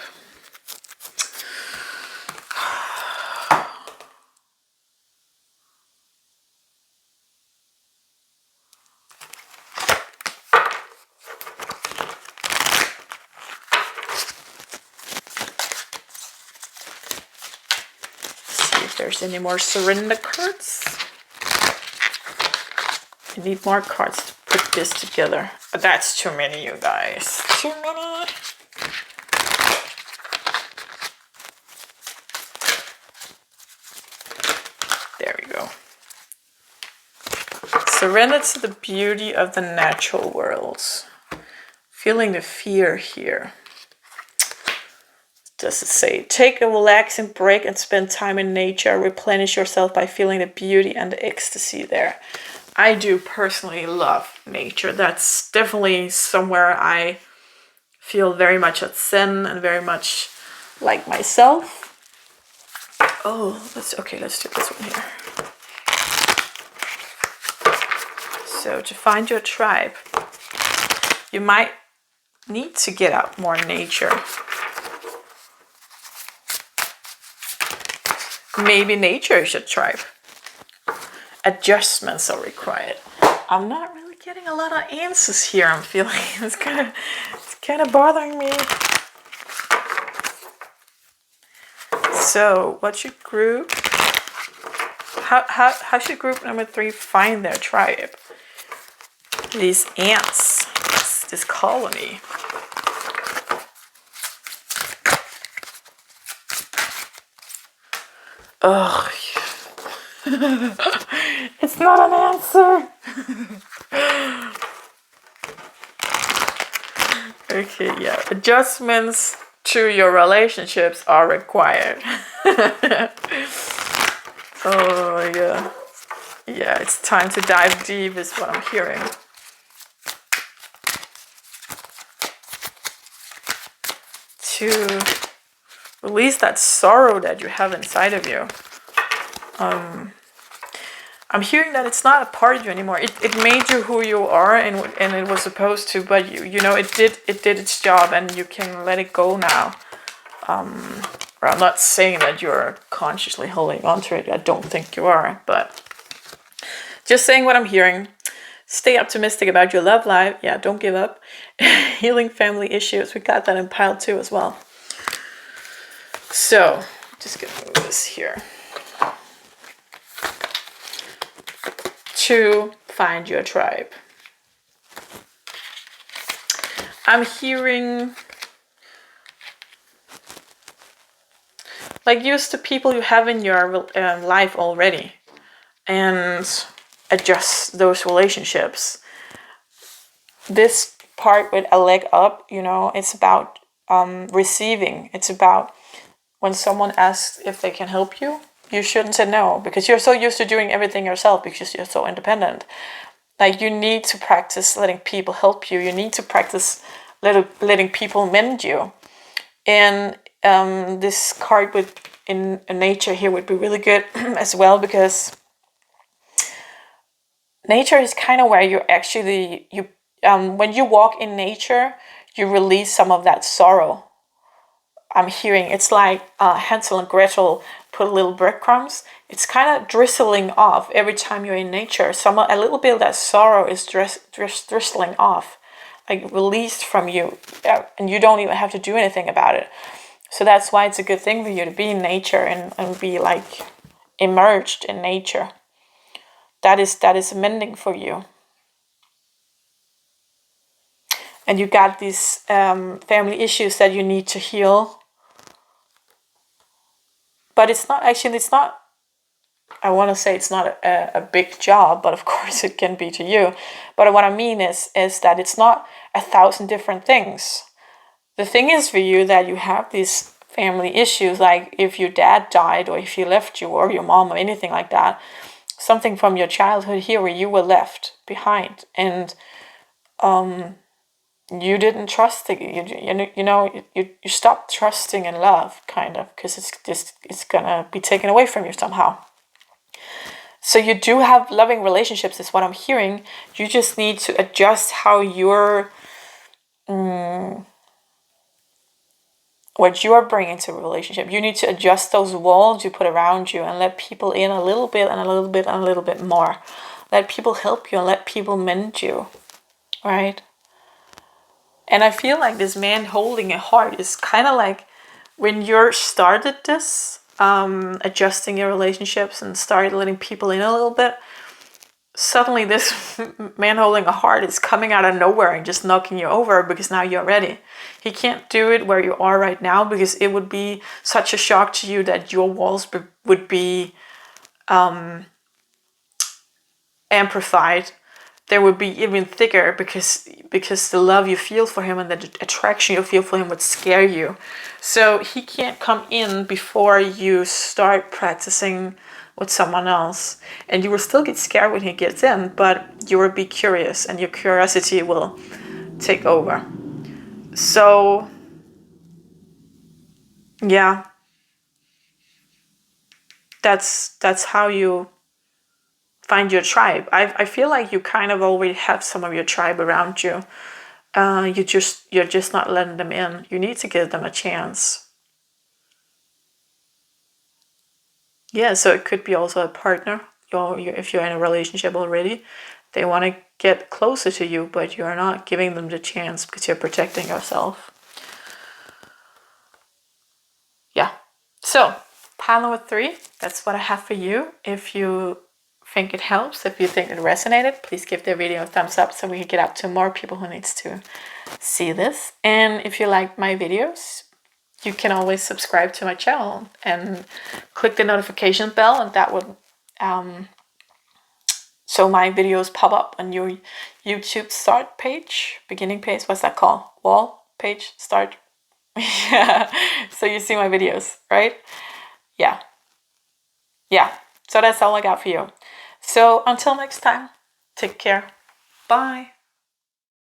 if there's any more surrender cards. I need more cards to put this together. But that's too many, you guys. Too many. There we go. Surrender to the beauty of the natural worlds. Feeling the fear here. Does it say, take a relaxing break and spend time in nature. Replenish yourself by feeling the beauty and the ecstasy there. I do personally love nature. That's definitely somewhere I feel very much at zen and very much like myself. Oh, let's do this one here. So to find your tribe, you might need to get out more in nature. Maybe nature is your tribe. Adjustments are required. I'm not really getting a lot of answers here. I'm feeling it's kind of bothering me. So, what should group? How should group number 3 find their tribe? These ants, this colony. Ugh. It's not an answer. Okay, yeah. Adjustments to your relationships are required. Oh, yeah. Yeah, it's time to dive deep is what I'm hearing. To release that sorrow that you have inside of you. I'm hearing that it's not a part of you anymore. It made you who you are, and it was supposed to, but you know it did its job, and you can let it go now. Or I'm not saying that you're consciously holding on to it. I don't think you are, but just saying what I'm hearing. Stay optimistic about your love life. Yeah, don't give up. Healing family issues. We got that in pile 2 as well. So, just gonna move this here. To find your tribe. I'm hearing like use the people you have in your life already and adjust those relationships. This part with a leg up, you know, it's about receiving. It's about when someone asks if they can help you, you shouldn't say no, because you're so used to doing everything yourself because you're so independent. Like, you need to practice letting people help you. You need to practice letting people mend you. And this card in nature here would be really good as well, because nature is kind of where you actually, when you walk in nature, you release some of that sorrow. I'm hearing it's like Hansel and Gretel put little breadcrumbs. It's kind of drizzling off every time you're in nature. A little bit of that sorrow is drizzling off, like released from you, and you don't even have to do anything about it. So that's why it's a good thing for you to be in nature and be like immersed in nature. That is mending for you. And you got these family issues that you need to heal. But it's not, I want to say it's not a big job, but of course it can be to you. But what I mean is that it's not 1,000 different things. The thing is for you that you have these family issues, like if your dad died or if he left you or your mom or anything like that, something from your childhood here where you were left behind, and you didn't trust you stopped trusting in love, kind of, because it's gonna be taken away from you somehow. So you do have loving relationships, is what I'm hearing. You just need to adjust how you're what you are bringing to a relationship. You need to adjust those walls you put around you and let people in a little bit and a little bit and a little bit more. Let people help you and let people mend you, right? And I feel like this man holding a heart is kind of like when you started this, adjusting your relationships and start letting people in a little bit, suddenly this man holding a heart is coming out of nowhere and just knocking you over because now you're ready. He can't do it where you are right now because it would be such a shock to you that your walls would be amplified. They would be even thicker because the love you feel for him and the attraction you feel for him would scare you. So he can't come in before you start practicing with someone else. And you will still get scared when he gets in, but you will be curious and your curiosity will take over. So yeah, that's how you find your tribe. I feel like you kind of already have some of your tribe around you. You're just not letting them in. You need to give them a chance. Yeah, so it could be also a partner. If you're in a relationship already, they want to get closer to you, but you're not giving them the chance because you're protecting yourself. Yeah. So, pile number 3, that's what I have for you. If you think it helps, if you think it resonated, please give the video a thumbs up so we can get out to more people who needs to see this. And if you like my videos, you can always subscribe to my channel and click the notification bell, and that would so my videos pop up on your YouTube start page, beginning page, what's that called? Wall page, start. Yeah, so you see my videos, right? Yeah. So that's all I got for you. So until next time, take care. Bye.